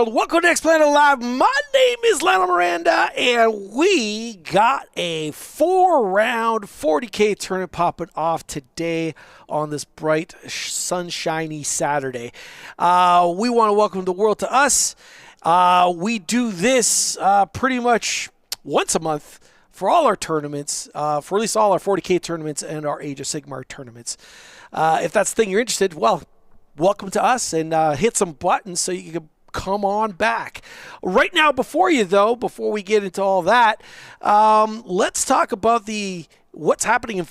world. Welcome to Next Planet Live. My name is Lionel Miranda, and we got a 4-round 40K tournament popping off today on this bright, sunshiny Saturday. We want to welcome the world to us. We do this pretty much once a month for all our tournaments, for at least all our 40K tournaments and our Age of Sigmar tournaments. If that's the thing you're interested, well, welcome to us, and hit some buttons so you can come on back. Right now, before we get into all that, let's talk about what's happening in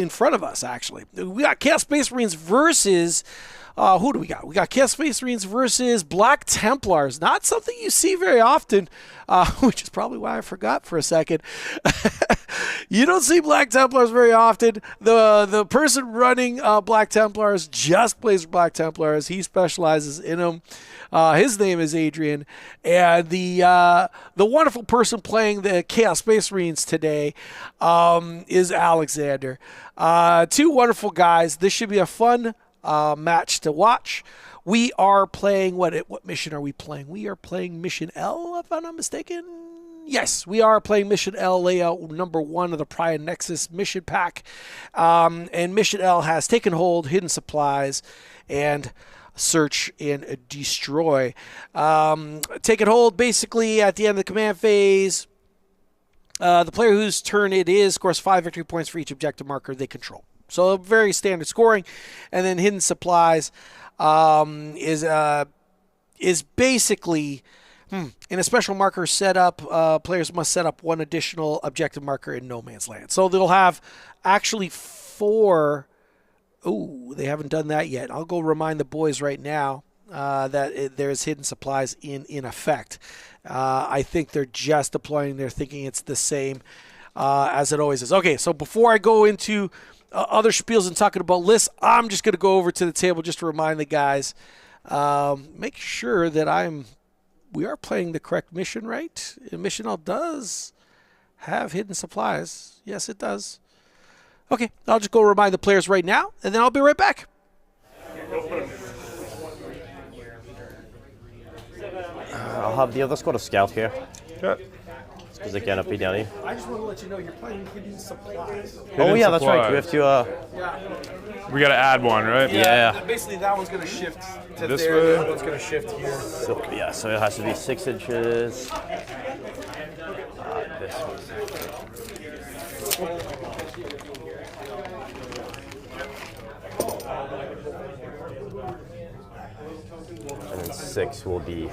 front of us, actually. We got Chaos Space Marines versus... who do we got? We got Chaos Space Marines versus Black Templars. Not something you see very often, which is probably why I forgot for a second. You don't see Black Templars very often. The person running Black Templars just plays Black Templars. He specializes in them. His name is Adrian. And the wonderful person playing the Chaos Space Marines today is Alexander. Two wonderful guys. This should be a fun match to watch. We are playing, what mission are we playing? We are playing Mission L, if I'm not mistaken. Yes, we are playing Mission L, layout number 1 of the Pariah Nexus mission pack. And Mission L has taken hold, hidden supplies, and search and destroy. Taken hold basically at the end of the command phase. The player whose turn it is scores 5 victory points for each objective marker they control. So very standard scoring. And then hidden supplies is basically, in a special marker setup, players must set up 1 additional objective marker in no man's land. So they'll have actually 4. Oh, they haven't done that yet. I'll go remind the boys right now that there's hidden supplies in effect. I think they're just deploying. They're thinking it's the same as it always is. Okay, so before I go into other spiels and talking about lists, I'm just going to go over to the table just to remind the guys. Make sure that we are playing the correct mission, right? Mission L does have hidden supplies. Yes, it does. Okay, I'll just go remind the players right now, and then I'll be right back. I'll have the other squad of scout here. Okay. Because they cannot be down here. I just want to let you know you're playing hidden supplies. Oh yeah, that's right. We have to. Yeah. We gotta add one, right? Yeah. Basically, that one's going to shift to This there. way? That one's going to shift here. So, yeah, so it has to be 6 inches. This one. And then 6 will be.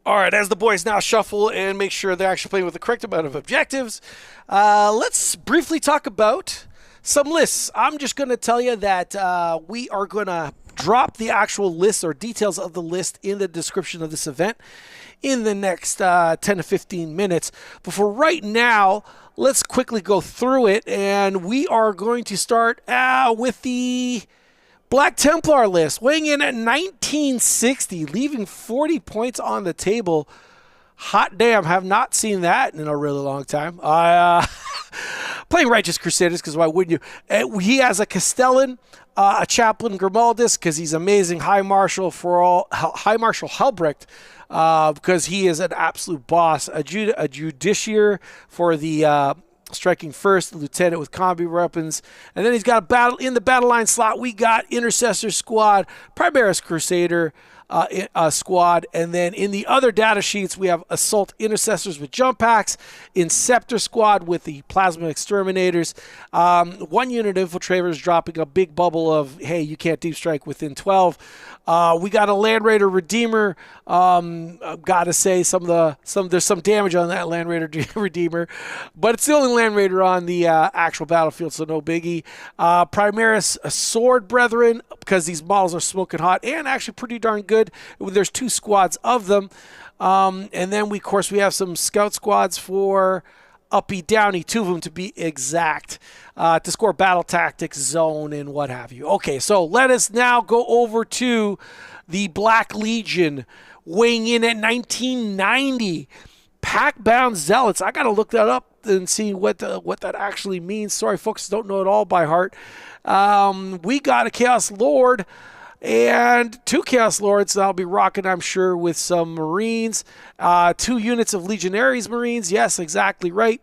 All right, as the boys now shuffle and make sure they're actually playing with the correct amount of objectives, let's briefly talk about some lists. I'm just going to tell you that we are going to drop the actual list or details of the list in the description of this event in the next 10 to 15 minutes. But for right now, let's quickly go through it, and we are going to start with the Black Templar list, weighing in at 1960, leaving 40 points on the table. Hot damn, have not seen that in a really long time. Playing Righteous Crusaders, because why wouldn't you? He has a Castellan, a Chaplain Grimaldus, because he's amazing. High Marshal Helbrecht, because he is an absolute boss. A Judiciar for the striking first, lieutenant with combi weapons, and then he's got a battle in the battle line slot. We got Intercessor squad, Primaris Crusader squad, and then in the other data sheets we have Assault Intercessors with jump packs, Inceptor squad with the Plasma Exterminators, 1 unit infiltrators dropping a big bubble of hey, you can't deep strike within 12. We got a Land Raider Redeemer. I've got to say there's some damage on that Land Raider Redeemer, but it's the only Land Raider on the actual battlefield, so no biggie. Primaris Sword Brethren, because these models are smoking hot and actually pretty darn good. There's 2 squads of them, and then we have some scout squads for Uppy Downy, 2 of them to be exact, to score battle tactics, zone, and what have you. Okay, so let us now go over to the Black Legion, weighing in at 1990. Pack-bound Zealots. I got to look that up and see what that actually means. Sorry, folks, don't know it all by heart. We got a Chaos Lord, And 2 Chaos Lords that I'll be rocking, I'm sure, with some Marines. 2 units of Legionaries Marines. Yes, exactly right.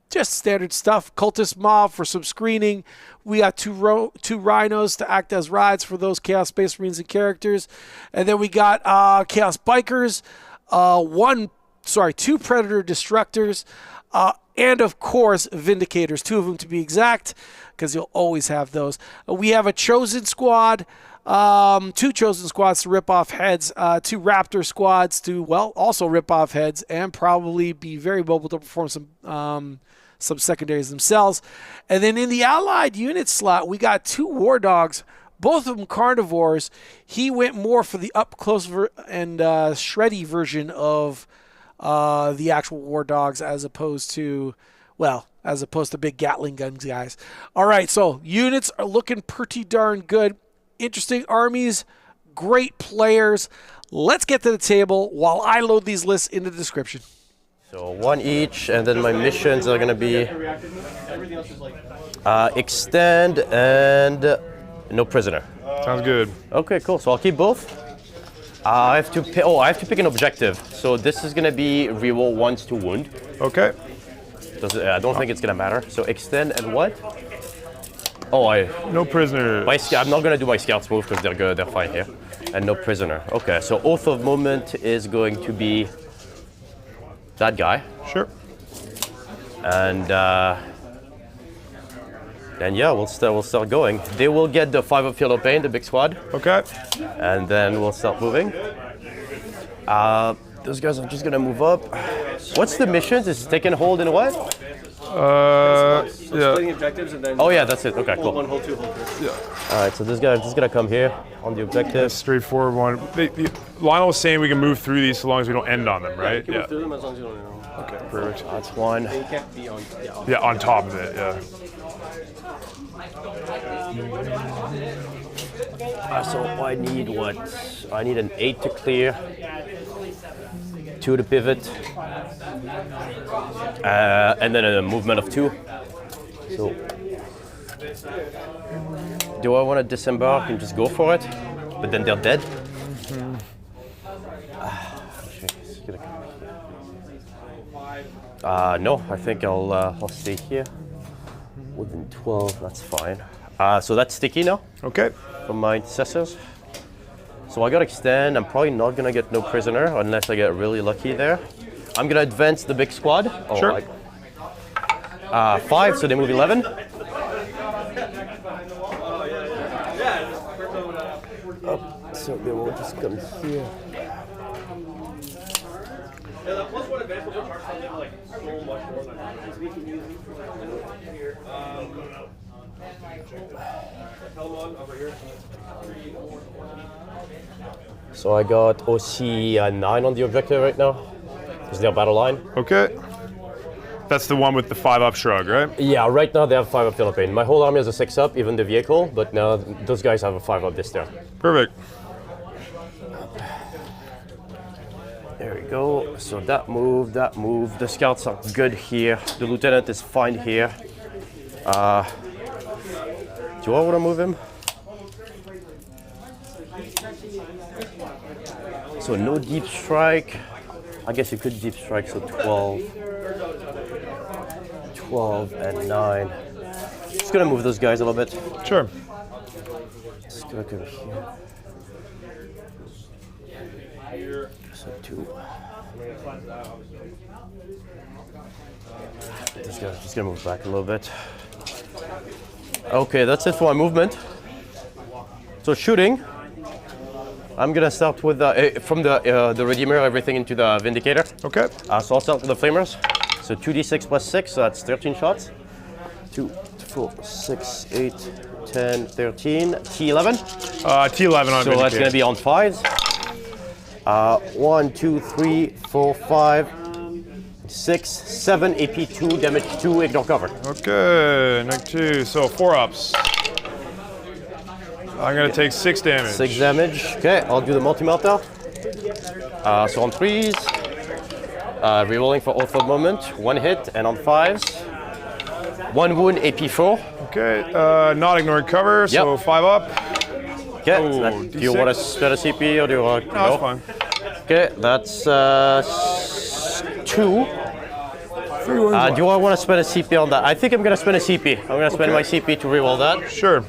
Just standard stuff. Cultist Mob for some screening. We got 2 Rhinos to act as rides for those Chaos Space Marines and characters. And then we got Chaos Bikers. 2 Predator Destructors. And, of course, Vindicators. 2 of them to be exact, because you'll always have those. We have a Chosen Squad. 2 Chosen Squads to rip off heads. 2 Raptor Squads to, well, also rip off heads and probably be very mobile to perform some secondaries themselves. And then in the Allied unit slot, we got 2 War Dogs, both of them carnivores. He went more for the up-close and shreddy version of the actual War Dogs as opposed to big Gatling guns guys. All right, so units are looking pretty darn good. Interesting armies, great players. Let's get to the table while I load these lists in the description. So 1 each, and then my missions are gonna be extend and no prisoner. Sounds good. Okay, cool. So I'll keep both. I have to pick an objective. So this is gonna be reroll 1s to wound. Okay. I don't think it's gonna matter. So extend and what? No prisoner. I'm not gonna do my scouts move because they're good. They're fine here. And no prisoner. Okay. So Oath of Moment is going to be that guy. Sure. And yeah, we'll start going. They will get the 5 of Field of Pain, the big squad. Okay. And then we'll start moving. Those guys are just gonna move up. What's the missions? Is taking hold in what? Yeah. Splitting objectives and then. Oh yeah, that's it. Okay, cool. Hold 1, hold 2, hold 3. Yeah. All right, so this guy is gonna come here on the objective. Straightforward one. Lionel was saying we can move through these so long as we don't end on them, right? You can move through them as long as you don't know. Okay, perfect. That's 1. You can't be on. Yeah, on top of it, yeah. So I need what? I need an 8 to clear, 2 to pivot, and then a movement of 2. So, do I want to disembark and just go for it? But then they're dead. No, I think I'll stay here. Within 12, that's fine. So that's sticky now. Okay. From my Intercessors. So I got extend. I'm probably not gonna get no prisoner unless I get really lucky there. I'm gonna advance the big squad. Sure. 5, so they move 11. So they will just come here. Yeah, that +1 advance will charge something like so much more than So I got OC 9 on the objective right now. Is there a battle line? Okay. That's the one with the 5 up shrug, right? Yeah, right now they have 5 up Philippine. My whole army has a 6 up, even the vehicle, but now those guys have a 5 up this turn. Perfect. There we go. So that move. The scouts are good here. The lieutenant is fine here. Do I want to move him? So no deep strike. I guess you could deep strike, so 12 and 9. Just gonna move those guys a little bit. Sure. Just gonna go here. So 2. Just gonna move back a little bit. Okay, that's it for my movement. So shooting. I'm gonna start with from the Redeemer, everything into the Vindicator. Okay. So I'll start with the Flamers. So 2d6 plus 6, so that's 13 shots. 2, 4, 6, 8, 10, 13. T11. T11 on So that's gonna be on 5s. 1, 2, 3, 4, 5, 6, 7, AP 2, damage 2, ignore cover. Okay, neck 2, so 4 ups. I'm gonna take 6 damage. 6 damage. Okay, I'll do the multi-melter. So on 3s, rerolling for Oath of Moment, 1 hit, and on 5s, 1 wound, AP 4. Okay, not ignoring cover, so Yep. 5 up. Okay, Oh, do you want to spend a CP or do you want? No, that's fine. Okay, that's 2. Do you want to spend a CP on that? I think I'm going to spend a CP. I'm going to spend my CP to reroll that Sure.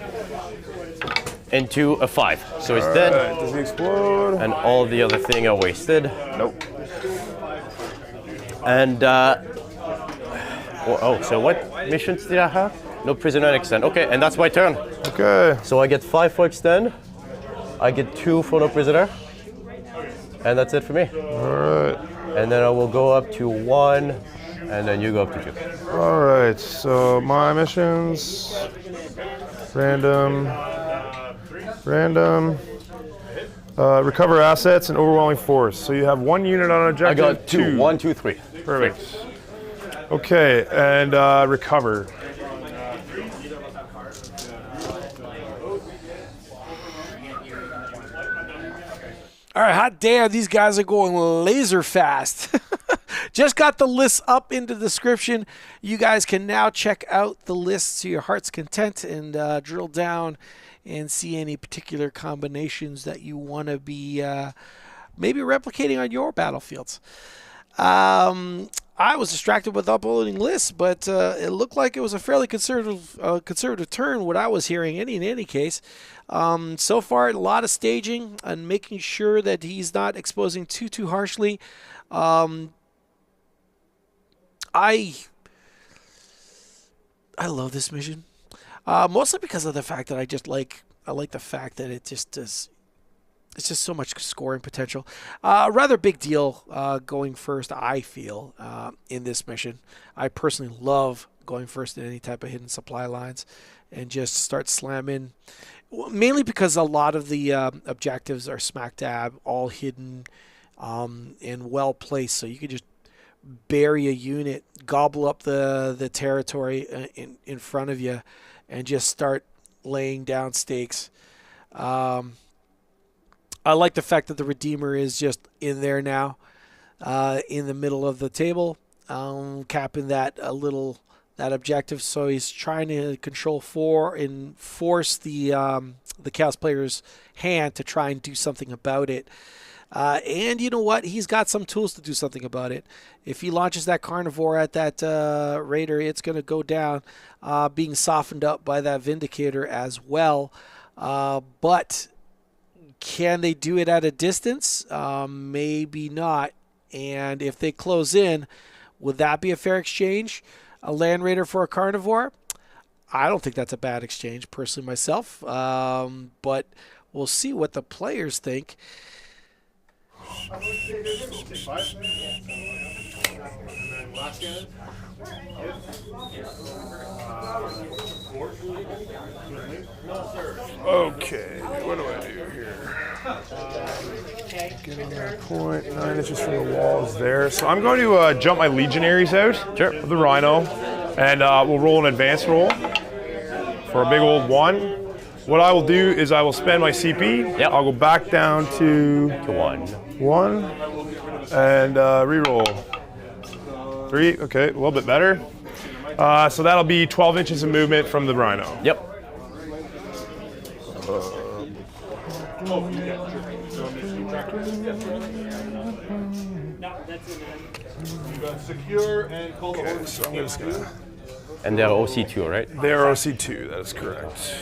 into a 5. So it's dead, Alright, does he explode? and all the other thing are wasted. Nope. And so what missions did I have? No prisoner extend. Okay, and that's my turn. Okay. So I get 5 for extend. I get 2 for no prisoner, and that's it for me. Alright. And then I will go up to 1, and then you go up to 2. Alright, so my missions. Random. Recover assets and overwhelming force. So you have 1 unit on objective. I got 2. 1, 2, 3. Perfect. Okay, and recover. All right, hot damn, these guys are going laser fast. Just got the list up in the description. You guys can now check out the list to your heart's content and drill down and see any particular combinations that you want to be maybe replicating on your battlefields. I was distracted with uploading lists, but it looked like it was a fairly conservative turn, what I was hearing in any case. So far, a lot of staging and making sure that he's not exposing too harshly. I love this mission, mostly because of the fact that I like the fact that it just does. It's just so much scoring potential. Rather big deal going first, I feel, in this mission. I personally love going first in any type of hidden supply lines and just start slamming. Mainly because a lot of the objectives are smack dab, all hidden and well placed. So you can just bury a unit, gobble up the territory in front of you, and just start laying down stakes. I like the fact that the Redeemer is just in there now, in the middle of the table, capping that objective. So he's trying to control 4 and force the Chaos player's hand to try and do something about it. And you know what? He's got some tools to do something about it. If he launches that Carnivore at that Raider, it's going to go down, being softened up by that Vindicator as well. But can they do it at a distance? Maybe not. And if they close in, would that be a fair exchange? A Land Raider for a Carnivore? I don't think that's a bad exchange, personally, myself. But we'll see what the players think. Okay, what do I do here? Getting a point 9 inches from the wall is there. So I'm going to jump my legionaries out of the Rhino, and we'll roll an advanced roll for a big old 1. What I will do is I will spend my CP. Yep. I'll go back down to 1 and re-roll 3. Okay, a little bit better. So that'll be 12 inches of movement from the Rhino. Yep. Secure and call the Okay, so I'm just gonna. And they're OC2, right? They're OC2, that is correct.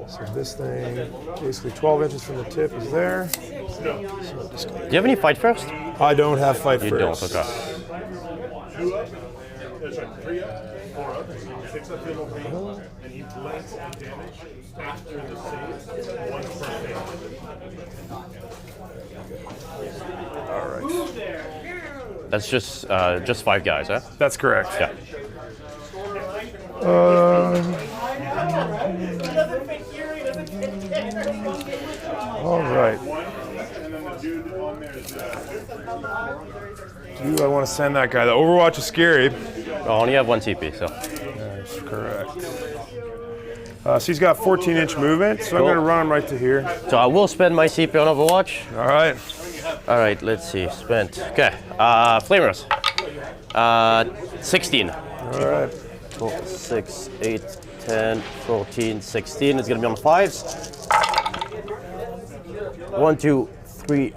So this thing, basically 12 inches from the tip is there. So I'm just gonna, Do you have any fight first? I don't have fight You first. don't, okay. 2 up. That's right, 3 up, 4 up, 6 up, fatal pain, and he blanks and damage after the save. 1 per fail. All right. That's just 5 guys, huh? That's correct. Yeah. All right. Do I want to send that guy? The Overwatch is scary. I only have 1 CP, so. That's correct. So he's got 14-inch movement, so I'm going to run him right to here. So I will spend my CP on Overwatch. All right. All right, let's see. Spent. Okay. Flamers. 16. All right. 12, 6, 8, 10, 14, 16. It's going to be on 5s. 1, 2, 3,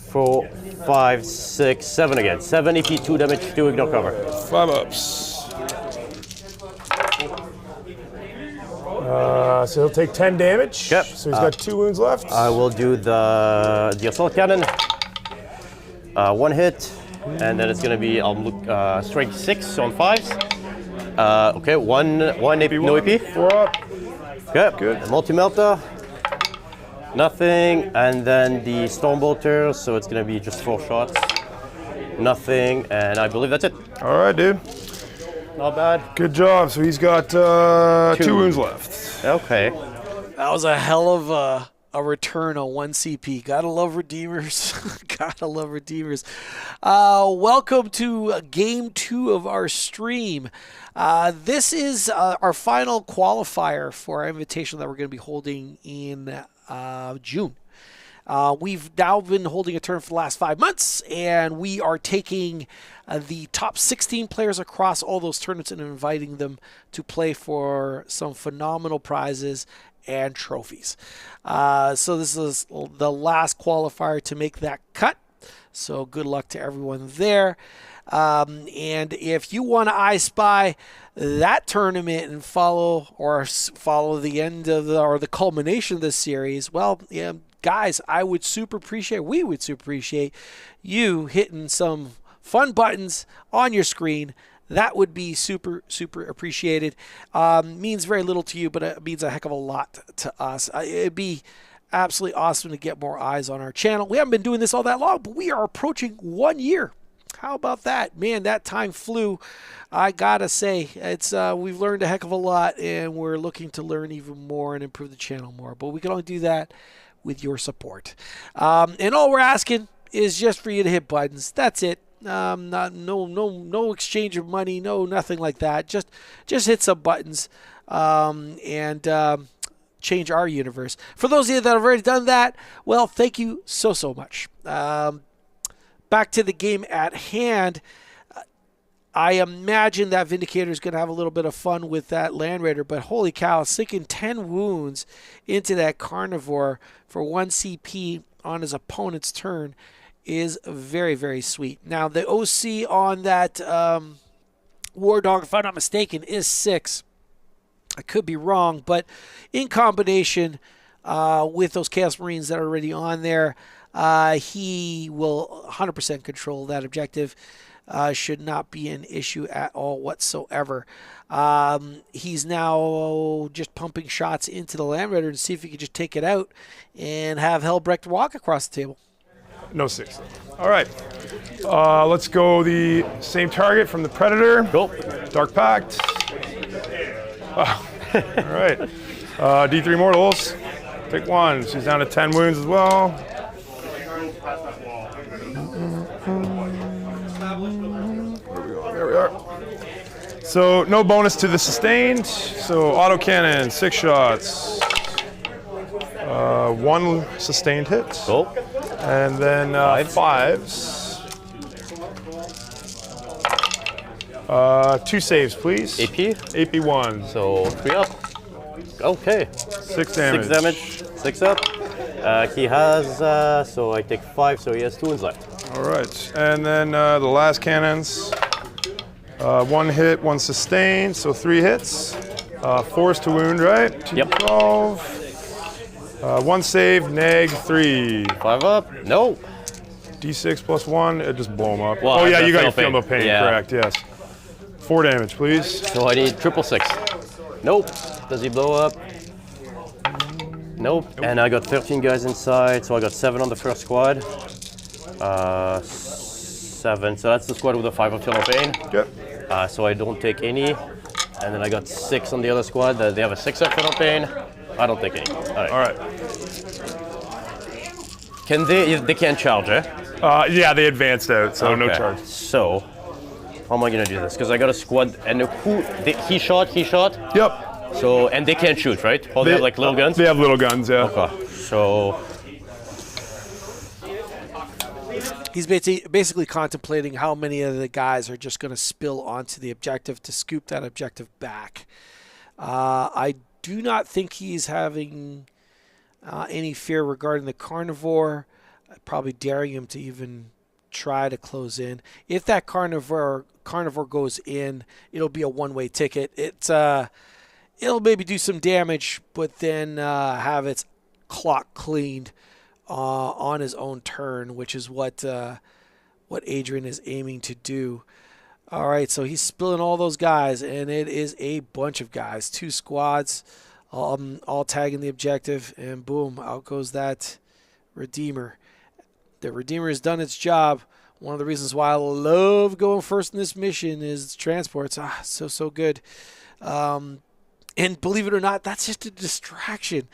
4, 5, 6, 7 again. 7 EP, 2 damage, 2 ignore cover. 5 ups. So he'll take 10 damage. Yep. So he's got 2 wounds left. I will do the assault cannon. 1 hit, and then it's going to be strength 6 on 5s. Okay, 1 AP, no AP. 4 up. Okay, Good. Multi-melter. Nothing, and then the Stormbolter, so it's going to be just 4 shots. Nothing, and I believe that's it. All right, dude. Not bad. Good job. So he's got 2 wounds left. Okay. That was a hell of a return on 1 CP. Gotta love Redeemers. Gotta love Redeemers. Welcome to game 2 of our stream. This is our final qualifier for our invitation that we're going to be holding in June. We've now been holding a tournament for the last 5 months, and we are taking the top 16 players across all those tournaments and inviting them to play for some phenomenal prizes and trophies. So this is the last qualifier to make that cut. So good luck to everyone there. And if you want to I Spy that tournament and follow the end of the culmination of this series, well, yeah, guys, we would super appreciate you hitting some fun buttons on your screen. That would be super, super appreciated. Means very little to you, but it means a heck of a lot to us. It'd be absolutely awesome to get more eyes on our channel. We haven't been doing this all that long, but we are approaching 1 year. How about that? Man, that time flew. I gotta say, we've learned a heck of a lot, and we're looking to learn even more and improve the channel more. But we can only do that with your support. And all we're asking is just for you to hit buttons. That's it. No exchange of money, nothing like that. Just hit some buttons and change our universe. For those of you that have already done that, well, thank you so much. Back to the game at hand. I imagine that Vindicator is going to have a little bit of fun with that Land Raider, but holy cow, sinking 10 wounds into that Carnivore for 1 CP on his opponent's turn is very, very sweet. Now, the OC on that War Dog, if I'm not mistaken, is 6. I could be wrong, but in combination with those Chaos Marines that are already on there, he will 100% control that objective. Should not be an issue at all whatsoever. He's now just pumping shots into the Land Raider to see if he can just take it out and have Helbrecht walk across the table. No 6. All right. Let's go the same target from the Predator. Cool. Dark Pact. All right. D3 Mortals. Take 1. She's down to 10 wounds as well. There we are. So no bonus to the sustained. So autocannon, 6 shots. 1 sustained hit. Cool. And then 5s. 2 saves, please. AP? AP 1. So 3 up. Okay. 6 damage. 6 damage. 6 up. He has, so I take 5, so he has 2 wounds left. All right. And then the last cannons. 1 hit, 1 sustained, so 3 hits. 4s to wound, right? 2 Yep. 12. 1 save, neg 3. 5 up. No. D6 plus 1, it just blow him up. Well, oh yeah, I you got your feel Film of Pain, yeah. correct, yes. 4 damage, please. So I need 666. Nope. Does he blow up? Nope. And I got 13 guys inside, so I got 7 on the first squad. 7, so that's the squad with the 5 of Film of Pain. Yep. So I don't take any. And then I got 6 on the other squad. They have a 6 of Film of Pain. I don't take any. All right. Can they can't charge, eh? Yeah, they advanced out, so no Okay. charge. So, how am I gonna do this? Because I got a squad, and he shot. Yep. So, and they can't shoot, right? Oh, they have like little guns? They have little guns, yeah. Okay. So, He's basically contemplating how many of the guys are just going to spill onto the objective to scoop that objective back. I do not think he's having any fear regarding the carnivore, probably daring him to even try to close in. If that carnivore goes in, it'll be a one-way ticket. It'll maybe do some damage, but then have its clock cleaned on his own turn, which is what Adrian is aiming to do. All right, so he's spilling all those guys, and it is a bunch of guys. 2 squads, all tagging the objective, and boom, out goes that Redeemer. The Redeemer has done its job. One of the reasons why I love going first in this mission is transports. So good. And believe it or not, that's just a distraction.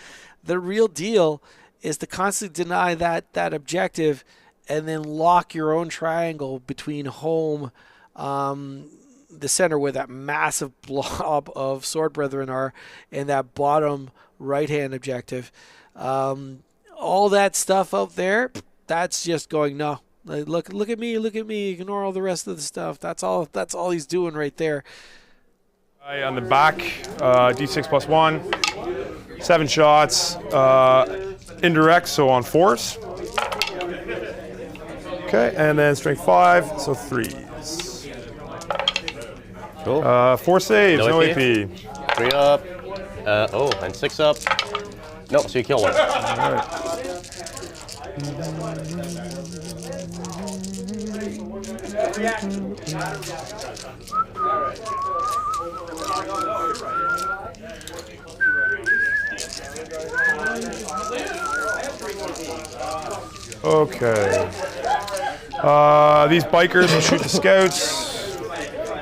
The real deal is to constantly deny that objective and then lock your own triangle between home, the center where that massive blob of Sword Brethren are, and that bottom right-hand objective. All that stuff out there, that's just going, no. Look at me, ignore all the rest of the stuff. That's all he's doing right there. On the back, D6 plus 1, 7 shots, indirect, so on 4s. Okay, and then strength 5, so 3s. Cool. 4 saves, no AP. 3 up. And 6 up. No, so you kill one. All right. Okay. These bikers will shoot the scouts.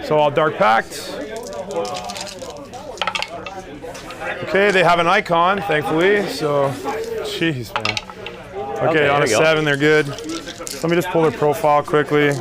So all dark pact. Okay, they have an icon, thankfully. So, jeez, man. Okay, on a 7, they're good. Let me just pull their profile quickly.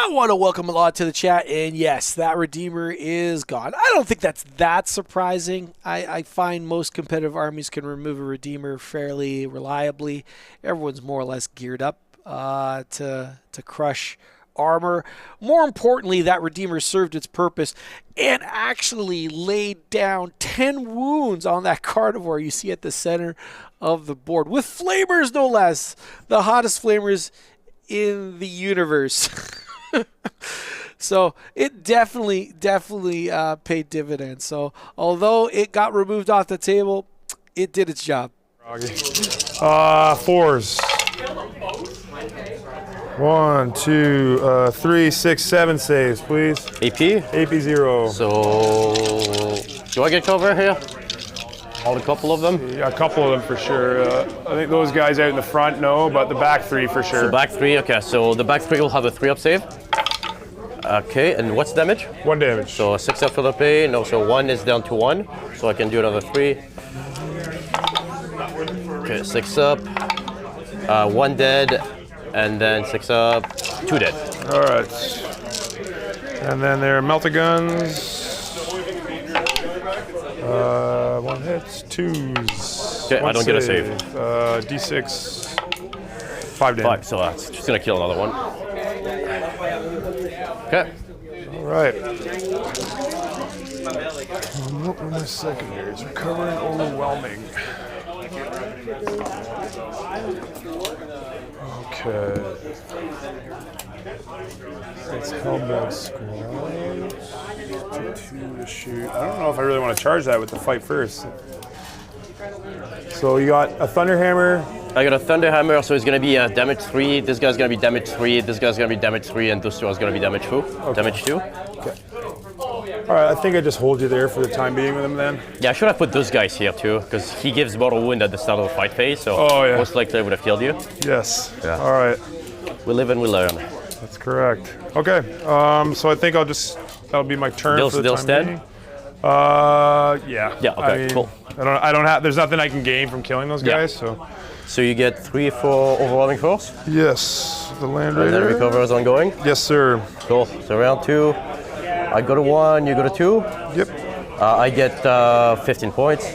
I want to welcome a lot to the chat, and yes, that Redeemer is gone. I don't think that's that surprising. I find most competitive armies can remove a Redeemer fairly reliably. Everyone's more or less geared up to crush armor. More importantly, that Redeemer served its purpose and actually laid down 10 wounds on that carnivore you see at the center of the board, with flamers no less, the hottest flamers in the universe. So it definitely paid dividends. So although it got removed off the table, it did its job. 4s. 1, 2, 3, 6, 7 saves, please. AP? AP 0. So, do I get cover here? All a couple of them? Yeah, a couple of them for sure. I think those guys out in the front, no, but the back 3 for sure. So back 3, okay. So the back 3 will have a 3-up save. Okay, and what's damage? 1 damage. So a 6 up for the pay. No, so 1 is down to 1. So I can do another 3. Okay, 6 up. 1 dead. And then 6 up. 2 dead. All right. And then their melta guns. 1 hits, 2s. Okay, I don't get a save. D6, 5 damage. 5, so that's just gonna kill another one. Okay. All right. What were my secondaries? Recovering, overwhelming. Okay. It's Helbrecht squad. 2 to shoot. I don't know if I really want to charge that with the fight first. So you got a Thunderhammer. I got a Thunderhammer, so it's gonna be damage 3. This guy's gonna be damage 3. This guy's gonna be damage 3, and those 2 are gonna be damage 2. Okay. Damage 2. Okay. All right, I think I just hold you there for the time being with him then. Yeah, I should have put those guys here too, because he gives mortal wound at the start of the fight phase, so most likely I would have killed you. Yes. Yeah. All right. We live and we learn. That's correct. Okay. So I think that'll be my turn for the time being. Yeah. Yeah. Okay. I mean, cool. I don't have. There's nothing I can gain from killing those guys. So you get 3 for overwhelming force. Yes. The land raider. And then recover is ongoing. Yes, sir. Cool. So round 2. I go to 1. You go to 2. Yep. I get 15 points.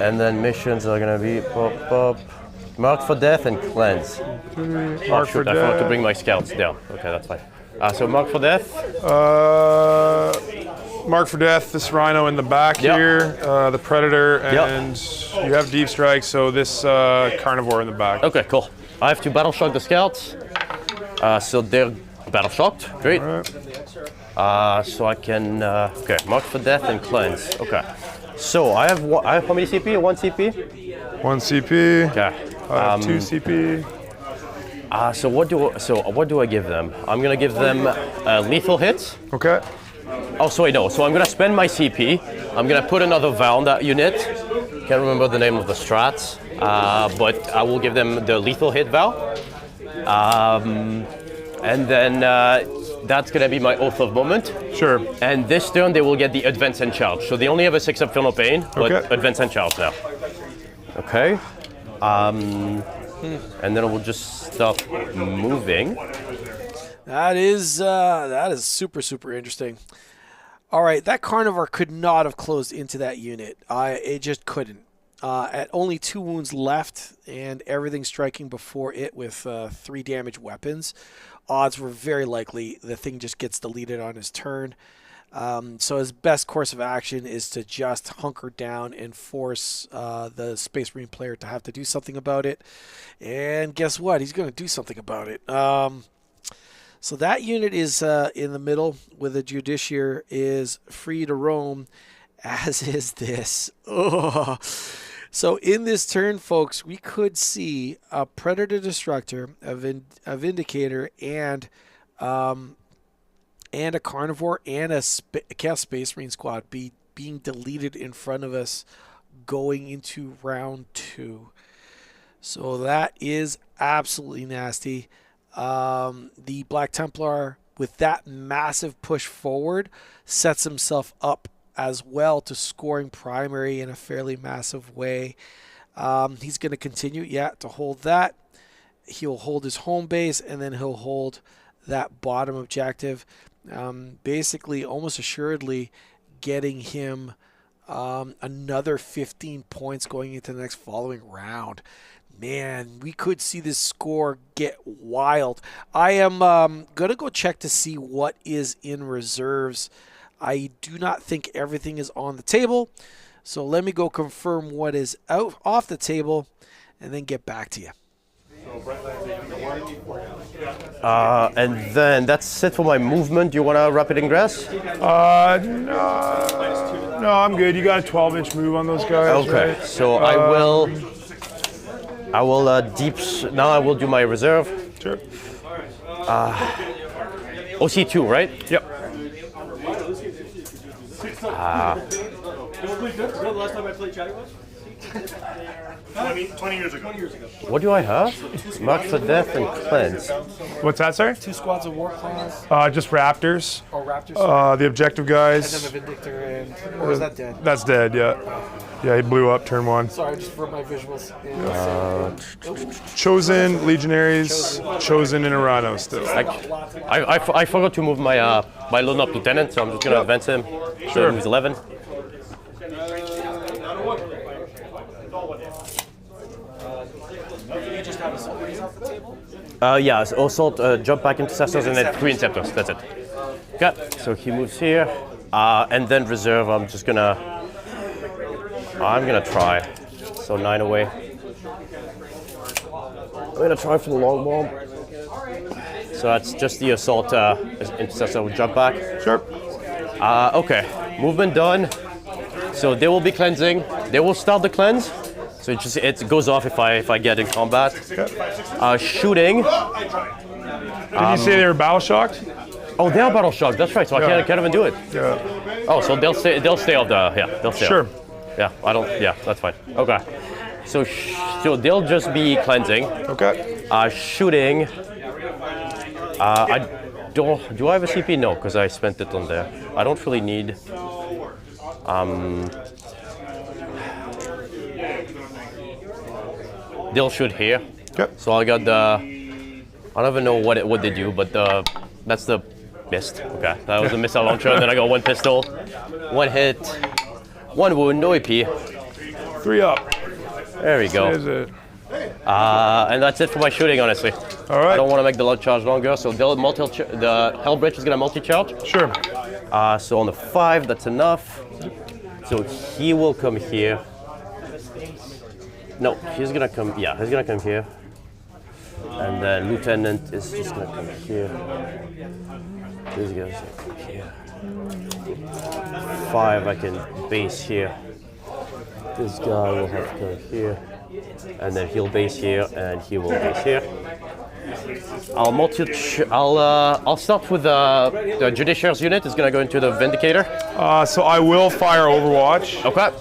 And then missions are gonna be mark for death and cleanse. Mark for I forgot to death. bring my scouts down. Okay, that's fine. So mark for death. Mark for death. This rhino in the back Yep. here, the predator, Yep. and you have deep strike. So this carnivore in the back. Okay, cool. I have to battle shock the scouts. So they're battle shocked. Great. So I can okay, mark for death and cleanse. Okay. So I have how many CP? 1 CP. 1 CP. Okay. I have 2 CP. So what do I give them? I'm gonna give them lethal hits. Okay. Oh, sorry, no. So I'm gonna spend my CP. I'm gonna put another vow on that unit. Can't remember the name of the strats, but I will give them the lethal hit vow. And then that's gonna be my oath of moment. Sure. And this turn they will get the advance and charge. So they only have a 6 infernal pain, but Okay. advance and charge now. Okay. And then we'll just start moving. That is super interesting. All right, that carnivore could not have closed into that unit. It just couldn't. At only 2 wounds left and everything striking before it with 3 damage weapons, odds were very likely the thing just gets deleted on his turn. So his best course of action is to just hunker down and force the Space Marine player to have to do something about it. And guess what? He's going to do something about it. So that unit is in the middle with a Judiciar is free to roam, as is this. Oh. So in this turn, folks, we could see a Predator Destructor, a Vindicator, and a Carnivore and a Chaos Space Marine squad being deleted in front of us going into round 2. So that is absolutely nasty. The Black Templar, with that massive push forward, sets himself up as well to scoring primary in a fairly massive way. He's going to continue, to hold that. He'll hold his home base, and then he'll hold that bottom objective. Basically, almost assuredly, getting him another 15 points going into the next following round. Man, we could see this score get wild. I am going to go check to see what is in reserves. I do not think everything is on the table. So let me go confirm what is off the table and then get back to you. And then that's it for my movement. Do you want to rapid ingress? No, I'm good. You got a 12-inch move on those guys. Okay, right? so I will now I will do my reserve. Sure. OC2, right? Yep. Last time I played Chatty was? 20 years ago. What do I have? Mark for death and cleanse. What's that, sir? 2 squads of war claws Just Raptors. or Raptors. The objective guys. and then a Vindictor, and or is that dead? That's dead, yeah. Yeah, he blew up turn 1. Sorry, just for my visuals. Chosen, Legionaries, Chosen, and a Rhino still. I forgot to move my my loan up to Tenant, so I'm just gonna advance him. Sure. He's 11. Yeah, so assault, jump back intercessors, and then 3 interceptors. That's it. Okay, so he moves here, and then reserve. I'm gonna try. So 9 away. I'm gonna try for the long bomb. So that's just the assault intercessor will jump back. Sure. Okay, movement done. So they will be cleansing. They will start the cleanse. So it goes off if I get in combat. Shooting. Did you say they were battle shocked? Oh, they are battle shocked. That's right. So I can't even do it. Yeah. Oh, so they'll stay off the they'll stay. Sure. Off. Yeah, I don't. Yeah, that's fine. Okay. So they'll just be cleansing. Okay. Shooting. I don't. Do I have a CP? No, because I spent it on there. I don't really need. They'll shoot here. Okay. So I got the. I don't even know what they do, but that's the missed. Okay, that was a missile launcher. And then I got 1 pistol, 1 hit, 1 wound, no AP. 3 up. There we go. Is it? And that's it for my shooting, honestly. All right. I don't want to make the charge longer, so the Helbrecht is going to multi-charge. Sure. So on the 5, that's enough. So he will come here. No, he's going to come, yeah, he's going to come here. And then Lieutenant is just going to come here. These guys come here. 5, I can base here. This guy will have to come here. And then he'll base here, and he will base here. I'll start with the Judiciar's unit. Is going to go into the Vindicator. So I will fire Overwatch. Okay.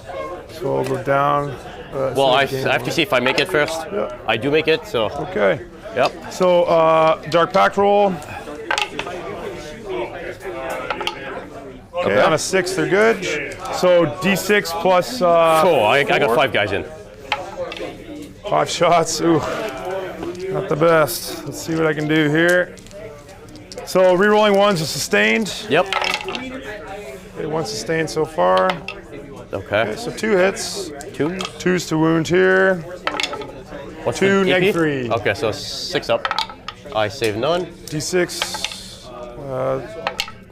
So I'll go down. Well, I have to see if I make it first. Yeah. I do make it, so. Okay. Yep. So Dark Pact roll. Okay, on a 6, they're good. So D6 plus. Cool. I got 5 guys in. 5 shots. Ooh, not the best. Let's see what I can do here. So re-rolling 1's a sustained. Yep. Okay, 1 sustained so far. Okay. So 2 hits. 2. 2's to wound here. What's 2, the neg EP? 3. Okay, so 6 up. I save none. D6.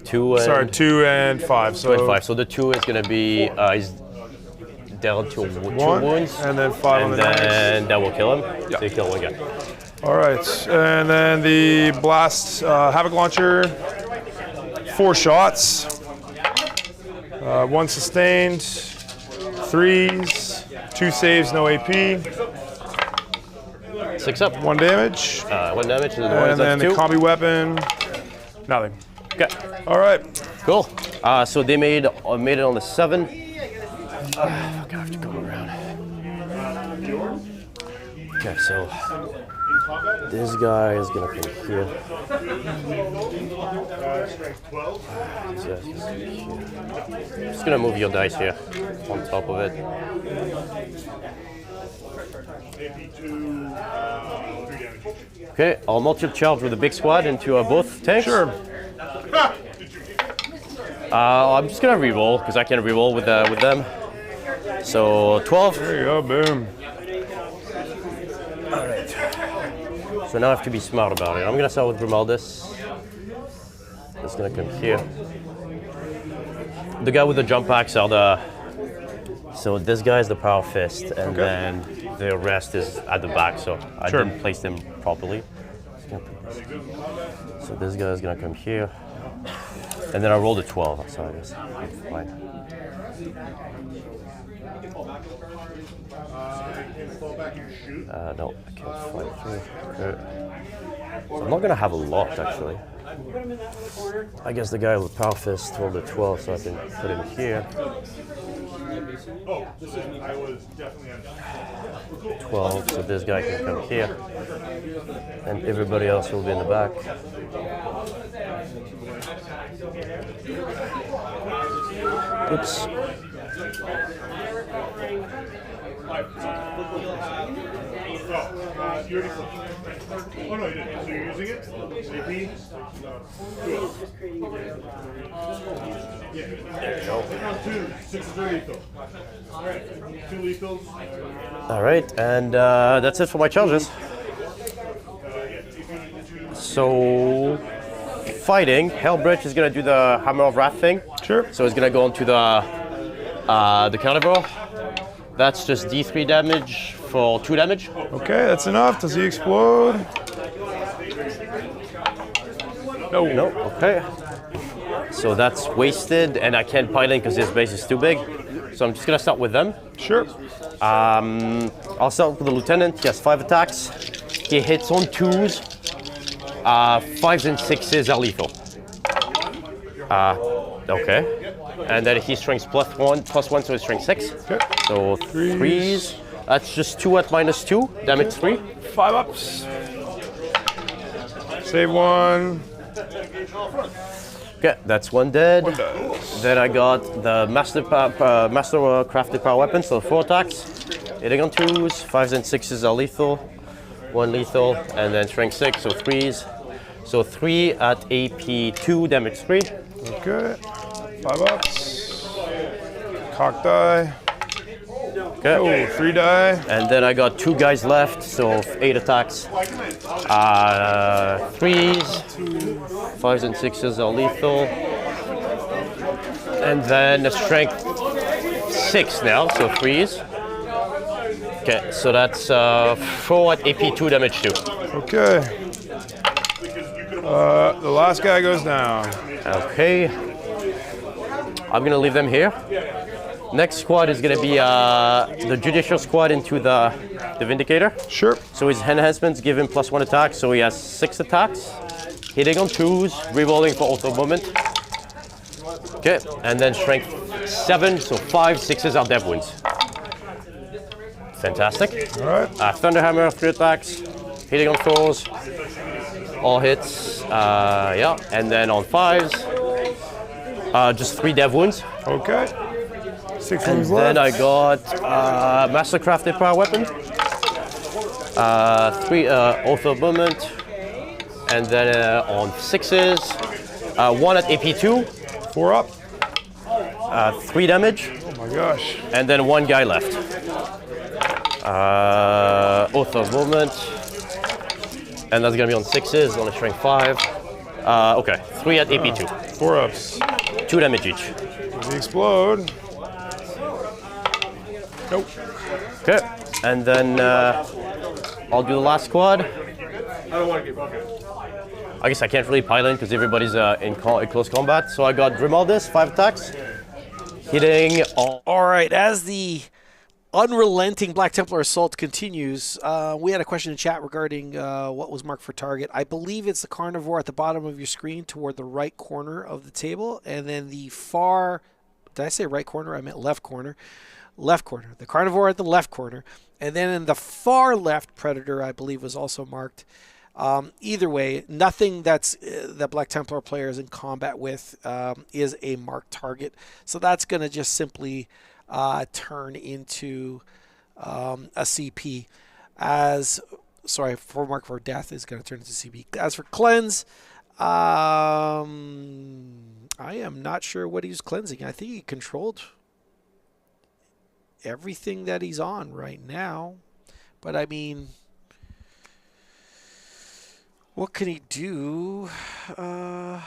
2 and. Sorry, 2 and 5. So 2 and 5. So the 2 is going to be he's down to 2 wounds. And then 5 on And the then that will kill him. Yeah. So you kill 1 guy. All right, and then the blast havoc launcher. 4 shots. 1 sustained. 3s. 2 saves, no AP. 6 up. 1 damage. 1 damage. And then the Combi-weapon. Nothing. Okay. All right. Cool. So they made it on the 7. Fuck, I have to go around. Okay, so this guy is gonna come here. Just gonna move your dice here on top of it. Okay, I'll multi-charge with the big squad into both tanks. Sure. I'm just gonna re-roll because I can re-roll with them. So 12. There you go. Boom. All right. So now I have to be smart about it. I'm gonna start with Grimaldus. It's gonna come here. The guy with the jump axe are the. So this guy is the power fist, and then the rest is at the back. So I didn't place them properly. So this guy is gonna come here, and then I rolled a 12. So I guess I'm fine. No, I can't fight through. Okay. So I'm not gonna have a lot actually. I guess the guy with power fist rolled a 12, so I can put him here. 12, so this guy can come here, and everybody else will be in the back. Oops. Oh no, you didn't. So you're using it? AP? Yeah. There you go. 2, 6 is lethal. Alright, 2 lethals. All right, and that's it for my charges. So, fighting, Helbrecht is gonna do the Hammer of Wrath thing. Sure. So he's gonna go into the carnivore. That's just D3 damage for 2 damage. Okay, that's enough. Does he explode? No. No. Okay. So that's wasted, and I can't pile in because his base is too big. So I'm just gonna start with them. Sure. I'll start with the lieutenant. He has 5 attacks. He hits on 2s. 5s and 6s are lethal. Okay. And then he strength +1, so he's strength 6. Okay. So 3s. That's just 2 at -2. Damage 3. 5 ups. Save 1. Okay, that's 1 dead. 1 dead. Then I got the master crafted power weapon, so 4 attacks. Hitting on 2s, 5s and 6s are lethal. 1 lethal, and then strength 6, so 3s. So 3 at AP 2, damage 3. Okay. 5 ups. Cock die. Okay. Oh, 3 die. And then I got 2 guys left, so 8 attacks. 3s, 5s and 6s are lethal. And then a strength 6 now, so 3s. Okay, so that's 4 at AP 2 damage too. Okay. The last guy goes down. Okay. I'm gonna leave them here. Next squad is gonna be the Judiciar squad into the Vindicator. Sure. So his enhancements give him +1 attack, so he has 6 attacks. Hitting on 2s, rerolling for auto movement. Okay, and then strength 7, so 5, 6s are dev wounds. Fantastic. All right. Thunderhammer, 3 attacks. Hitting on 4s, all hits. Yeah, and then on 5s, just 3 dev wounds. Okay. 6 And wounds then left. I got Mastercrafted Power Weapon, 3 Oath of Movement, and then on 6s, 1 at AP 2, 4 up. 3 damage, Oh my gosh. and then 1 guy left. Oath of Movement, and that's gonna be on 6s, on a strength 5. Okay, 3 at AP 2, 4 ups. 2 damage each. Does he explode? Nope. Okay, and then I'll do the last squad. I guess I can't really pile in because everybody's in close combat. So I got Grimaldus, 5 attacks, hitting all. All right, as the unrelenting Black Templar assault continues, we had a question in chat regarding what was marked for target. I believe it's the carnivore at the bottom of your screen toward the right corner of the table, and then the far, did I say right corner? I meant left corner. Left corner. The carnivore at the left corner. And then in the far left, Predator, I believe, was also marked. Either way, nothing that's that Black Templar player is in combat with is a marked target. So that's going to just simply turn into a CP. For mark for death is going to turn into CP. As for cleanse, I am not sure what he's cleansing. I think he controlled everything that he's on right now, but I mean, what can he do? Yeah,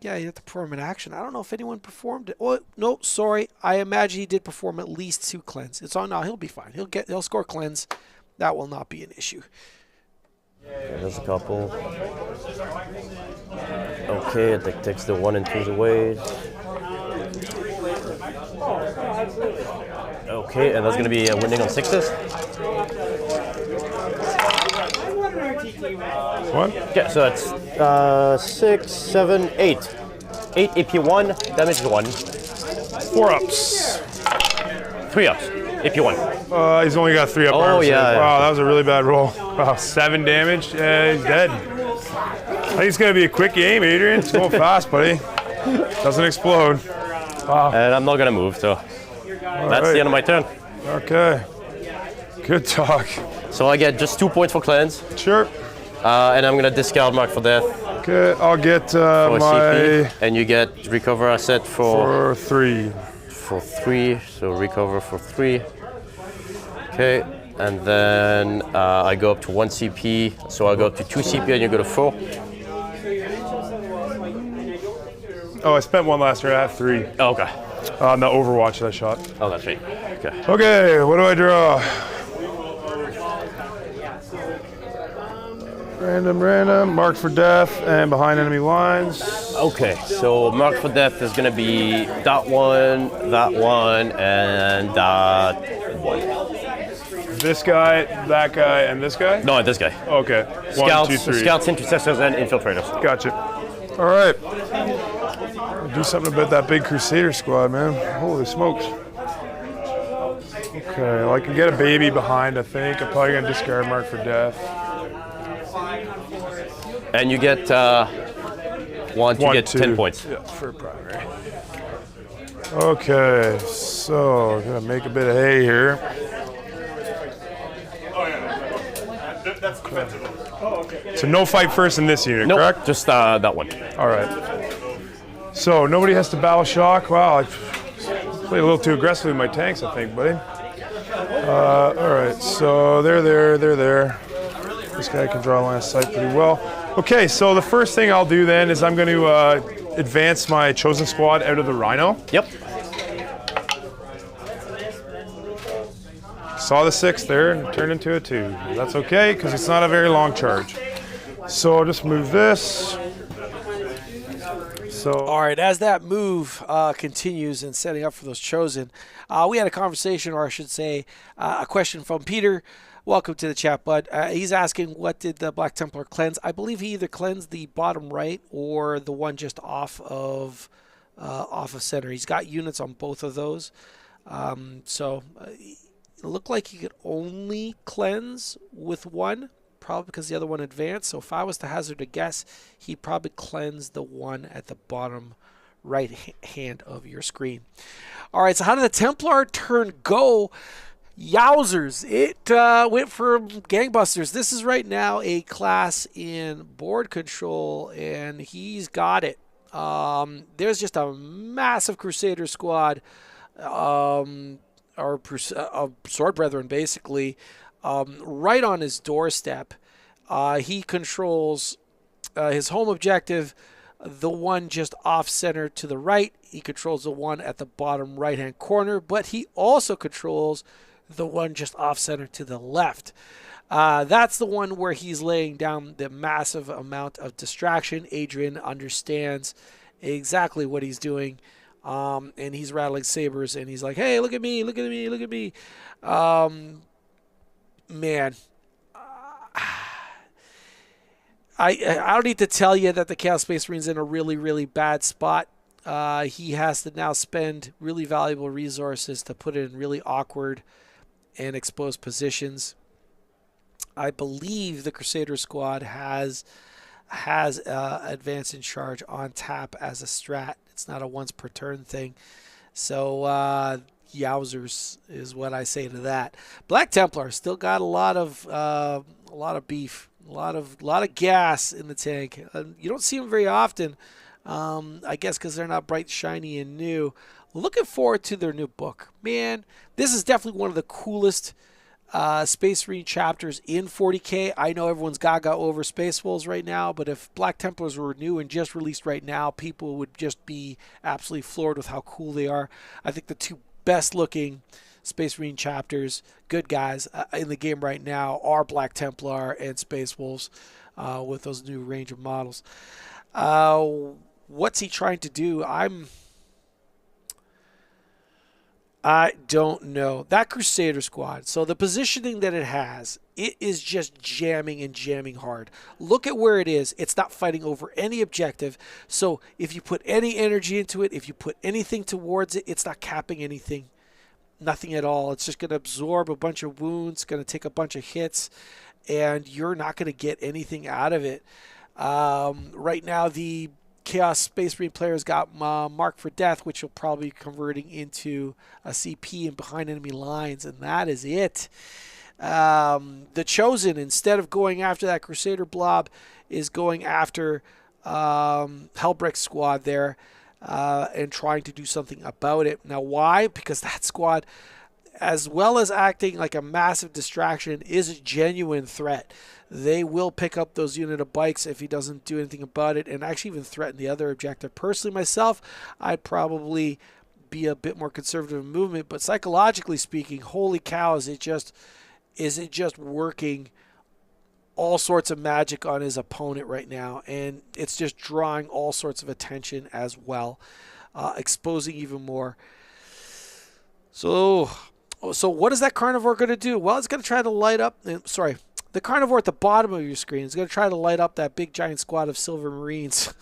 he had to perform an action. I don't know if anyone performed it. Oh no, sorry. I imagine he did perform at least 2 cleanse. It's on now. He'll be fine. He'll score cleanse. That will not be an issue. Okay, there's a couple. Okay, it takes the 1 and 2s away. Okay, and that's going to be winning on 6s. What? Okay, so it's 6, 7, 8. 8 AP1, damage 1. 4 ups. 3 ups, AP1. He's only got 3 up Oh, arms. yeah. Wow, that was a really bad roll. Wow, 7 damage. Yeah, he's dead. I think it's going to be a quick game, Adrian. It's going fast, buddy. Doesn't explode. Wow. And I'm not going to move, so that's the end of my turn. Okay. Good talk. So I get just 2 points for cleanse, Sure. and I'm going to discard mark for death Okay, I'll get for my CP, and you get recover asset for 3. for 3, so recover for 3. Okay, and then I go up to 1 CP, so I go up to 2 CP and you go to 4. Oh, I spent 1 last turn. I have 3. Oh, okay. On the Overwatch that I shot. Oh, that's right. Okay. Okay, what do I draw? Random, marked for death and behind enemy lines. Okay, so mark for death is going to be that one, and that one. This guy, that guy, and this guy? No, this guy. Okay. 1, 2, 3. Scouts, Intercessors, and Infiltrators. Gotcha. All right. Do something about that big Crusader squad, man. Holy smokes. Okay, well, I can get a baby behind, I think. I'm probably going to discard mark for death. And you get 1, you get 2. 10 points. Yeah, for primary. Okay, so I'm going to make a bit of hay here. That's defensive. Oh, okay. So no fight first in this unit, Nope, correct? just that one. All right. So nobody has to battle shock. Wow, I played a little too aggressively with my tanks, I think, buddy. All right, so they're there. This guy can draw a line of sight pretty well. Okay, so the first thing I'll do then is I'm going to advance my chosen squad out of the Rhino. Yep. Saw the 6 there and it turned into a 2. That's okay because it's not a very long charge. So I'll just move this. So All right, as that move continues and setting up for those chosen, we had a conversation, or I should say, a question from Peter. Welcome to the chat, bud. He's asking, what did the Black Templar cleanse? I believe he either cleansed the bottom right or the one just off of center. He's got units on both of those. It looked like he could only cleanse with one, probably because the other one advanced. So if I was to hazard a guess, he'd probably cleanse the one at the bottom right hand of your screen. All right, so how did the Templar turn go? Yowzers, it went for gangbusters. This is right now a class in board control, and he's got it. There's just a massive Crusader squad, or Sword Brethren, basically, right on his doorstep. He controls his home objective, the one just off-center to the right. He controls the one at the bottom right-hand corner, but he also controls the one just off-center to the left. That's the one where he's laying down the massive amount of distraction. Adrian understands exactly what he's doing. And he's rattling sabers, and he's like, hey, look at me, look at me, look at me. Man. I don't need to tell you that the Chaos Space Marine's in a really, really bad spot. He has to now spend really valuable resources to put it in really awkward and exposed positions. I believe the Crusader squad has advance in charge on tap as a strat. It's not a once per turn thing. So yowzers is what I say to that. Black Templar still got a lot of beef, a lot of gas in the tank. You don't see them very often, I guess, because they're not bright, shiny, and new. Looking forward to their new book, man. This is definitely one of the coolest Space Marine chapters in 40K. I know everyone's gaga over Space Wolves right now, but if Black Templars were new and just released right now, people would just be absolutely floored with how cool they are. I think the two best looking Space Marine chapters, good guys, in the game right now are Black Templar and Space Wolves with those new range of models. What's he trying to do? I don't know. That Crusader squad, so the positioning that it has, it is just jamming and jamming hard. Look at where it is. It's not fighting over any objective. So if you put any energy into it, if you put anything towards it, it's not capping anything. Nothing at all. It's just going to absorb a bunch of wounds, going to take a bunch of hits, and you're not going to get anything out of it. Right now, the Chaos Space Marine players got Mark for Death, which will probably be converting into a CP and behind enemy lines, and that is it. The Chosen, instead of going after that Crusader blob, is going after Helbrecht's squad there and trying to do something about it. Now, why? Because that squad, as well as acting like a massive distraction, is a genuine threat. They will pick up those unit of bikes if he doesn't do anything about it, and actually even threaten the other objective. Personally, myself, I'd probably be a bit more conservative in movement, but psychologically speaking, holy cow, is it just working all sorts of magic on his opponent right now, and it's just drawing all sorts of attention as well, exposing even more. So what is that carnivore going to do? Well, it's going to try to light up. The carnivore at the bottom of your screen is going to try to light up that big giant squad of Silver Marines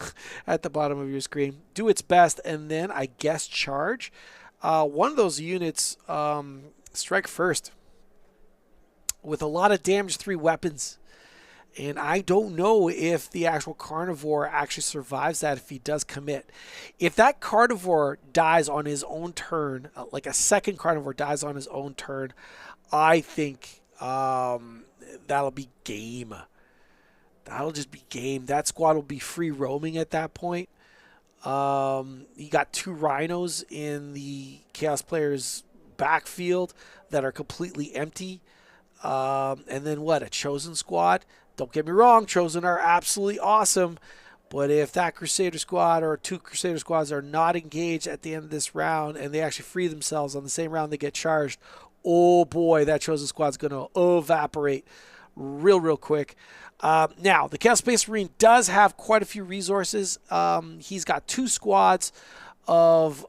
at the bottom of your screen. Do its best, and then I guess charge. One of those units strike first with a lot of damage, 3 weapons. And I don't know if the actual carnivore actually survives that if he does commit. If that carnivore dies on his own turn, like a second carnivore dies on his own turn, I think that'll be game. That'll just be game. That squad will be free roaming at that point. You got 2 rhinos in the Chaos players' backfield that are completely empty. And then what? A Chosen squad. Don't get me wrong, Chosen are absolutely awesome. But if that Crusader squad or 2 Crusader squads are not engaged at the end of this round and they actually free themselves on the same round they get charged, oh boy, that Chosen squad's going to evaporate real quick. Now, the Chaos Space Marine does have quite a few resources. He's got 2 squads of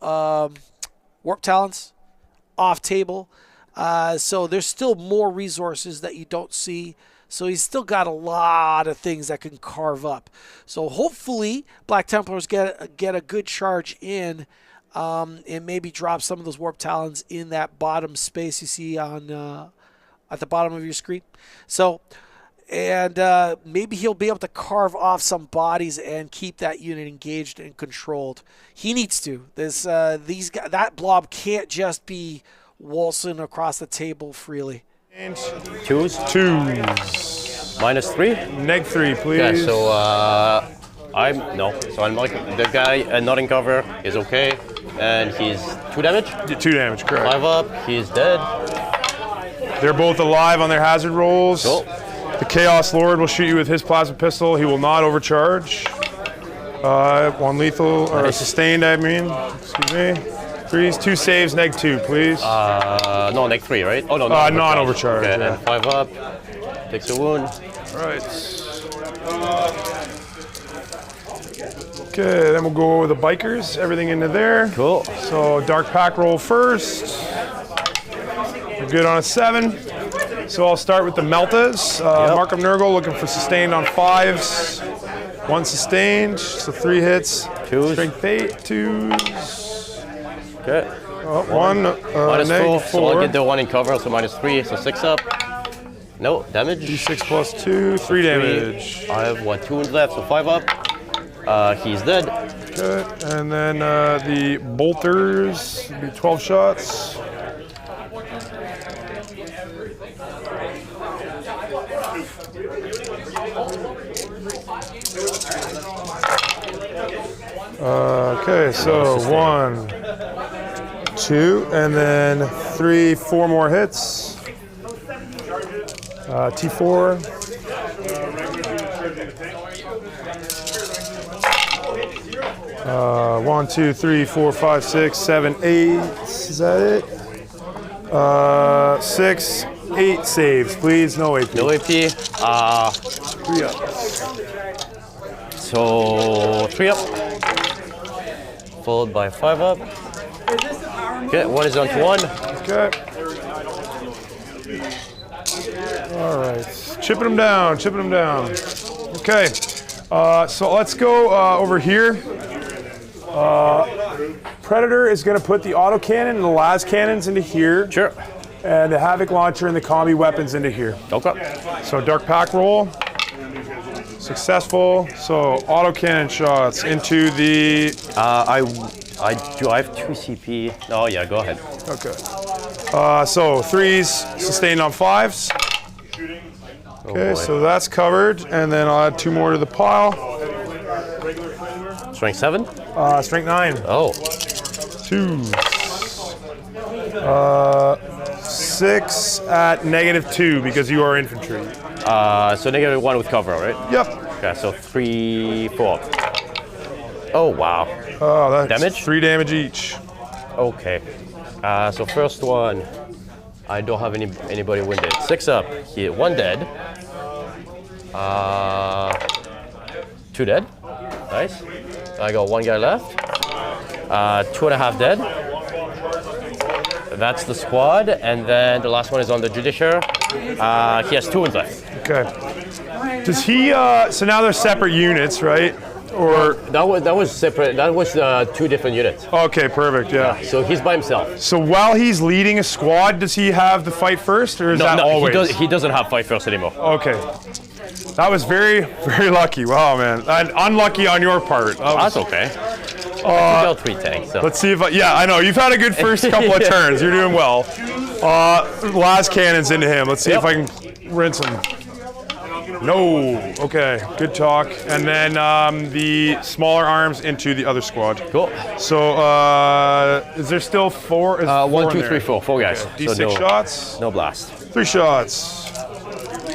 Warp Talents off table. So there's still more resources that you don't see. So he's still got a lot of things that can carve up. So hopefully Black Templars get a good charge in and maybe drop some of those Warp Talons in that bottom space you see on at the bottom of your screen. So, and maybe he'll be able to carve off some bodies and keep that unit engaged and controlled. He needs to. That blob can't just be waltzing across the table freely. And Twos. -3. -3, please. Okay, so I'm like the guy not in cover is okay, and he's 2 damage. 2 damage, correct. 5 up. He's dead. They're both alive on their hazard rolls. Cool. The Chaos Lord will shoot you with his plasma pistol. He will not overcharge. 1 lethal or sustained. I mean, excuse me. 3s, 2 saves, -2, please. No, -3, right? Oh no, non-overcharge. Okay, Yeah. and 5 up. Takes a wound. All right. Okay, then we'll go over the bikers. Everything into there. Cool. So dark pack roll first. We're good on a 7. So I'll start with the Meltas. Markham Nurgle looking for sustained on 5s. 1 sustained, so 3 hits. 2s. Strength 8, 2s. Okay. 1, -4. So I'll -4. get the 1 in cover, so -3, so 6 up. No, damage. D6 +2, 3 damage. I have 2 wounds left, so 5 up. He's dead. Okay, and then the bolters will be 12 shots. Okay, so 1, 2, and then 3, 4 more hits. T4. One, 2, 3, 4, 5, 6, 7, 8. Is that it? 6, 8 saves, please. No AP. No AP. 3 up. So 3 up. Followed by 5 up. Okay, 1 is on to 1. Okay. All right. Chipping them down, chipping them down. Okay. So let's go over here. Predator is going to put the autocannon and the las cannons into here. Sure. And the Havoc launcher and the combi weapons into here. Okay. So dark pack roll. Successful. So autocannon shots into the. I have 2 CP. Oh yeah, go ahead. Okay. So 3s sustained on 5s. Okay, so that's covered, and then I'll add 2 more to the pile. Strength 7. Strength 9. Oh. 2. 6 at -2 because you are infantry. So -1 with cover, right? Yep. Okay, so 3, 4. Oh wow. Oh, that's Damage? 3 damage each. Okay. So first one, I don't have anybody wounded. 6 up. 1 dead. 2 dead. Nice. I got 1 guy left. 2.5 dead. That's the squad, and then the last one is on the Judiciar. He has 2 wounds left. Okay. Does he? So now they're separate units, right? Or that was separate. That was 2 different units. okay, perfect. Yeah. So he's by himself. So while he's leading a squad, does he have the fight first, or is that always? He doesn't have fight first anymore. Okay. That was very, very lucky. Wow, man. And unlucky on your part. That's okay. I took out 3 tanks. So. Let's see if yeah, I know. You've had a good first couple of turns. You're doing well. Last cannons into him. Let's see if I can rinse him. No. Okay, good talk. And then the smaller arms into the other squad. Cool. So, is there still four? Is 1, 2, 3, 4. 4 guys. Okay. So D6 shots. No blast. 3 shots.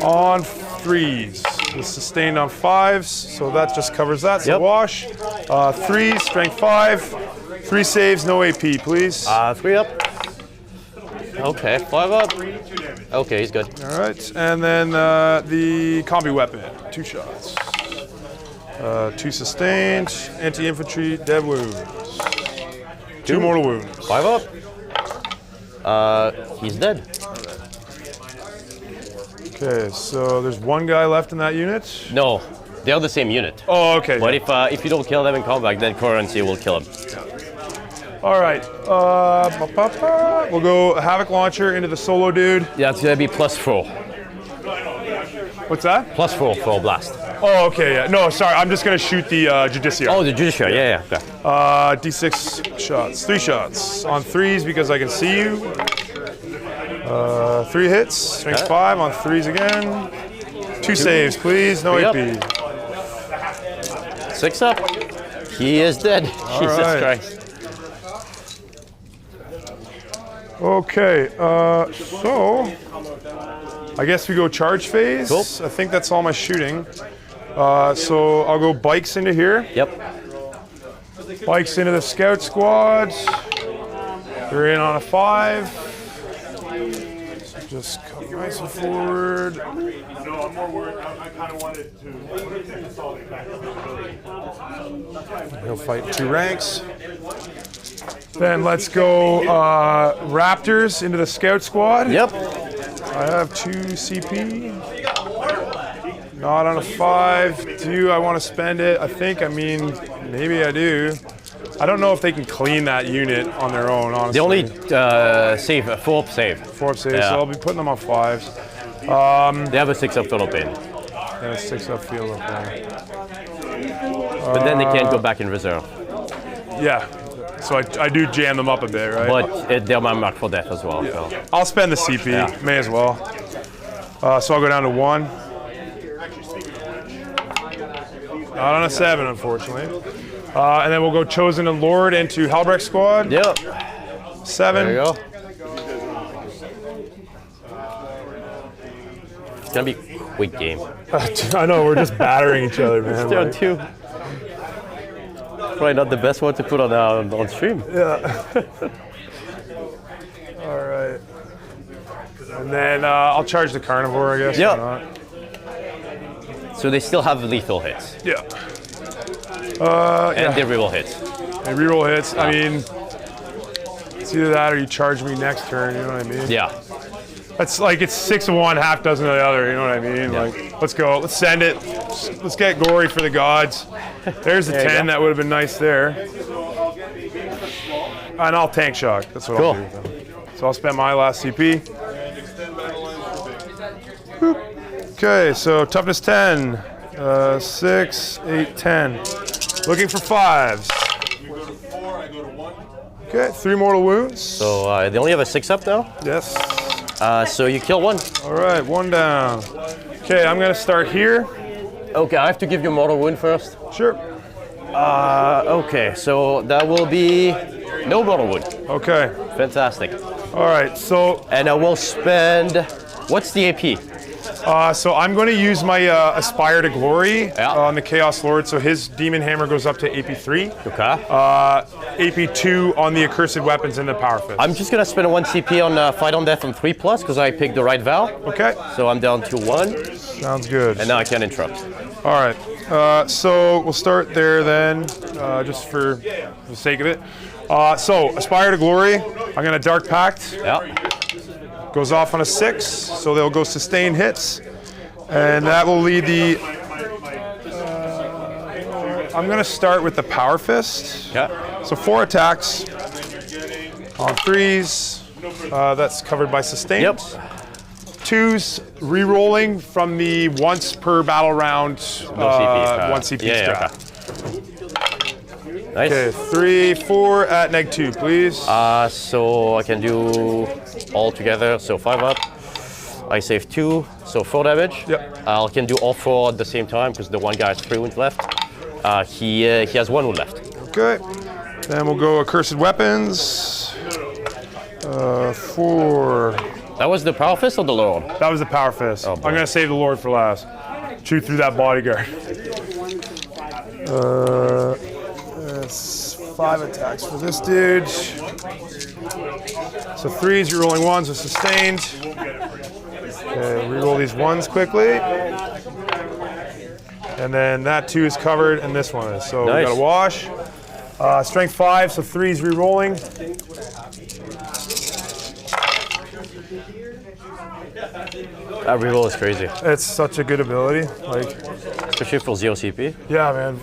On 3s. It's sustained on 5s, so that just covers that. So wash. 3, strength 5. 3 saves, no AP, please. 3 up. Okay, 5 up. Okay, he's good. All right, and then the Combi-weapon. 2 shots. 2 sustained. Anti-infantry, dead wounds. 2 mortal wounds. 5 up. He's dead. Okay, so there's 1 guy left in that unit. No, they're the same unit. Oh, okay. But if you don't kill them in combat, then currency will kill them. All right. We'll go Havoc Launcher into the solo dude. Yeah, it's gonna be +4. What's that? +4 for a blast. Oh, okay. Yeah. No, sorry. I'm just gonna shoot the Judiciar. Oh, the Judiciar. Yeah. Okay. D6 shots. 3 shots on 3s because I can see you. 3 hits. Strength 5 on 3s again. 2 saves, please. No Yep. AP. 6 up. He is dead. Jesus right. Christ. Okay. So I guess we go charge phase. Cool. I think that's all my shooting. So I'll go bikes into here. Yep. Bikes into the scout squad. They're in on a 5. Just come nice and forward. No, I'm more worried. I kind of wanted to consolidate back. He'll fight 2 ranks. Then let's go Raptors into the scout squad. Yep. I have 2 CP. Not on a 5. Do I want to spend it? I mean, maybe I do. I don't know if they can clean that unit on their own, honestly. The only save, a 4-up save. 4-up save, Yeah. so I'll be putting them on 5s. They have a 6-up total pain. And a 6-up field up there. But then they can't go back in reserve. Yeah, so I do jam them up a bit, right? But they're my mark for death as well. So. I'll spend the CP, may as well. So I'll go down to 1. Not on a 7, unfortunately. And then we'll go Chosen and Lord into Helbrecht squad. Yep. 7. There you go. It's gonna be a quick game. I know, we're just battering each other, man. Down 2. Probably not the best one to put on stream. Yeah. All right. And then I'll charge the carnivore, I guess. Yep. Or not. So they still have lethal hits. Yeah. And they reroll hits. And reroll hits. I mean, it's either that or you charge me next turn. You know what I mean? Yeah. That's like it's 6 of one, half dozen of the other. You know what I mean? Yeah. Like, let's go. Let's send it. Let's get gory for the gods. There's the 10. That would have been nice there. And I'll tank shock. That's what I'll do. So I'll spend my last CP. Boop. Okay, so toughness 10, 6, 8, 10. Looking for 5s. Okay, 3 mortal wounds. So they only have a 6-up now? Yes. So you kill 1. All right, 1 down. Okay, I'm gonna start here. Okay, I have to give you mortal wound first. Sure. Okay, so that will be no mortal wound. Okay. Fantastic. All right, so. And I will spend, what's the AP? So I'm going to use my Aspire to Glory on the Chaos Lord. So his Demon Hammer goes up to AP 3. Okay. AP 2 on the Accursed Weapons and the Power Fist. I'm just going to spend 1 CP on Fight on Death on 3+ because I picked the right vow. Okay. So I'm down to 1. Sounds good. And now I can interrupt. All right. So we'll start there then, just for the sake of it. So Aspire to Glory. I'm going to Dark Pact. Yeah. Goes off on a 6, so they'll go sustain hits. And that will lead the... I'm going to start with the Power Fist. Okay. So 4 attacks on 3s. That's covered by sustain. Yep. 2s re-rolling from the once per battle round 1 CP strat. Okay. Nice. Okay, 3, 4 at -2, please. So I can do all together, so 5 up. I save 2, so 4 damage. Yep. I can do all 4 at the same time because the one guy has 3 wounds left. He has 1 wound left. Okay. Then we'll go Accursed Weapons. 4. That was the Power Fist or the Lord? That was the Power Fist. Oh, I'm going to save the Lord for last. Chew through that bodyguard. That's 5 attacks for this dude. So 3s, you're rolling 1s with sustained. Okay, reroll these 1s quickly. And then that 2 is covered, and this one is. So we got a wash. Strength 5, so 3s re-rolling. That reroll is crazy. It's such a good ability, like, especially for 0 CP. Yeah, man.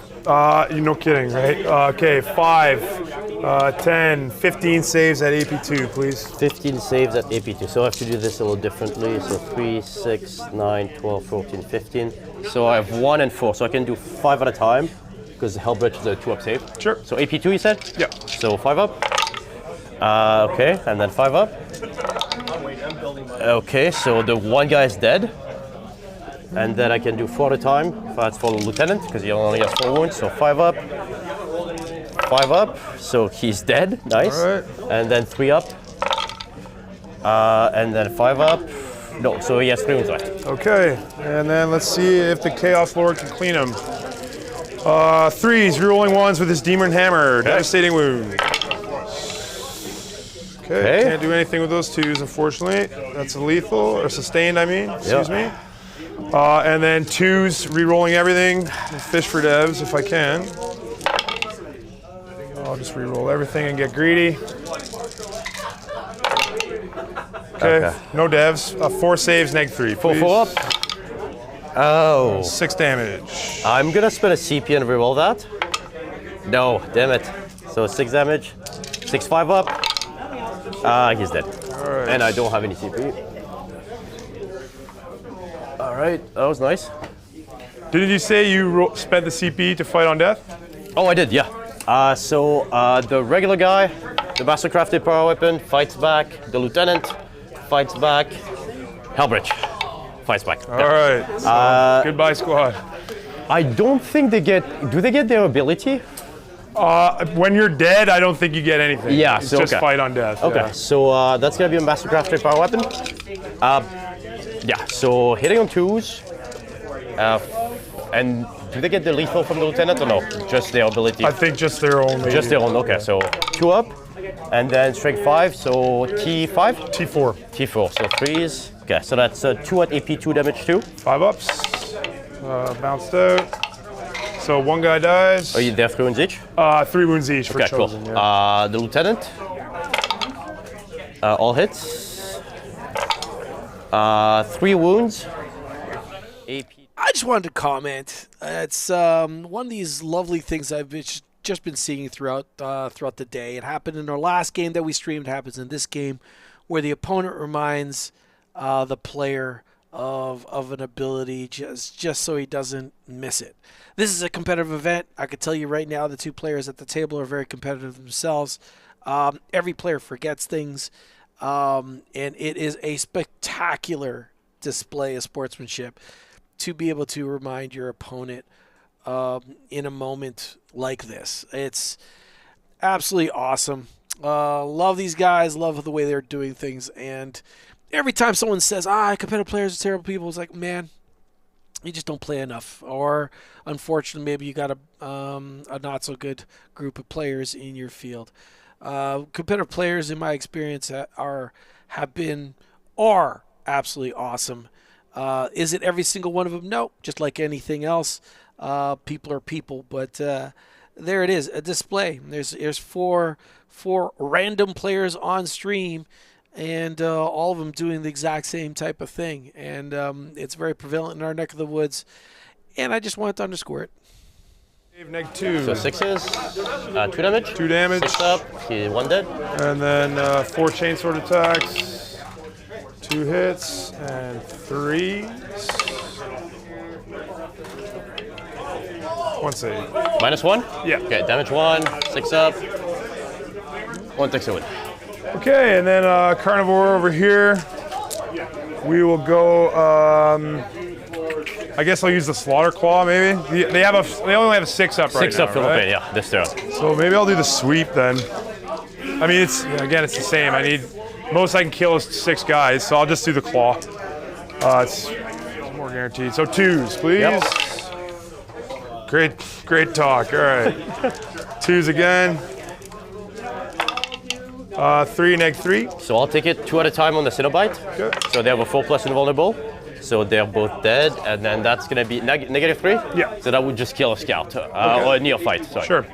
You're no kidding, right? Okay, 5, 10, 15 saves at AP2, please. 15 saves at AP2. So I have to do this a little differently. So 3, 6, 9, 12, 14, 15. So I have 1 and 4. So I can do 5 at a time because Helbrecht is a 2-up save. Sure. So AP2, you said? Yeah. So 5 up. Okay, and then 5 up. Okay, so the one guy is dead. And then I can do 4 at a time. That's for the lieutenant because he only has 4 wounds. So 5 up. 5 up. So he's dead. Nice. All right. And then 3 up. And then 5 up. No, so he has 3 wounds left. Okay, and then let's see if the Chaos Lord can clean him. 3s, rerolling 1s with his Demon Hammer. Devastating wound. Okay, can't do anything with those 2s, unfortunately. That's a lethal, or sustained, I mean. Excuse me. And then 2s, re-rolling everything. Fish for devs if I can. I'll just re-roll everything and get greedy. Okay, no devs. 4 saves, -3. 4 up. Oh. 6 damage. I'm gonna spend a CP and re-roll that. No, damn it. So 6 damage. 6, 5 up. He's dead. All right. And I don't have any CP. All right, that was nice. Didn't you say you spent the CP to fight on death? Oh, I did, yeah. So the regular guy, the Mastercrafted Power Weapon, fights back. The Lieutenant fights back. Helbrecht fights back. All right. So, goodbye, squad. I don't think they get. Do they get their ability? When you're dead, I don't think you get anything. Yeah, it's so just fight on death. Okay, Yeah. so that's gonna be a Mastercrafted Power Weapon. Yeah, so hitting on 2s. And do they get the lethal from the Lieutenant or no? Just their ability? I think just their own. Just their own, okay. So 2 up, and then strength 5, so T5? T4. T4, so 3s. Okay, so that's 2 at AP2 damage too. 5 ups. Bounced out. So 1 guy dies. Oh, they have 3 wounds each? 3 wounds each for Okay, chosen. cool. Yeah. The Lieutenant. All hits. 3 wounds. AP. I just wanted to comment. It's one of these lovely things I've just been seeing throughout the day. It happened in our last game that we streamed. It happens in this game, where the opponent reminds the player of an ability just so he doesn't miss it. This is a competitive event. I can tell you right now, the 2 players at the table are very competitive themselves. Every player forgets things, and it is a spectacular display of sportsmanship to be able to remind your opponent in a moment like this. It's absolutely awesome. Love these guys, love the way they're doing things, and every time someone says, competitive players are terrible people, it's like, man, you just don't play enough. Or, unfortunately, maybe you got a not-so-good group of players in your field. Competitive players, in my experience, are absolutely awesome. Is it every single one of them? No, just like anything else. People are people, but there it is, a display. There's four random players on stream, and all of them doing the exact same type of thing. And it's very prevalent in our neck of the woods, and I just wanted to underscore it. -2. So 6s. 2 damage. 2 damage. 6 up. 1 dead. And then 4 chainsword attacks. 2 hits and 3. 1 save. -1? Yeah. Okay, damage 1. 6 up. 1 takes a win. Okay, and then Carnivore over here. We will go. I guess I'll use the Slaughter Claw. Maybe they only have a 6 up right now. 6 up Philippine, right? yeah, this turn. So maybe I'll do the sweep then. I mean, it's the same. I need most I can kill is 6 guys, so I'll just do the Claw. It's more guaranteed. So 2s, please. Yep. Great talk. All right, 2s again. 3 neg 3. So I'll take it 2 at a time on the Cenobyte. Okay. So they have a 4+ invulnerable. So they're both dead, and then that's gonna be negative 3? Yeah. So that would just kill a scout, or a neophyte, sorry. Sure.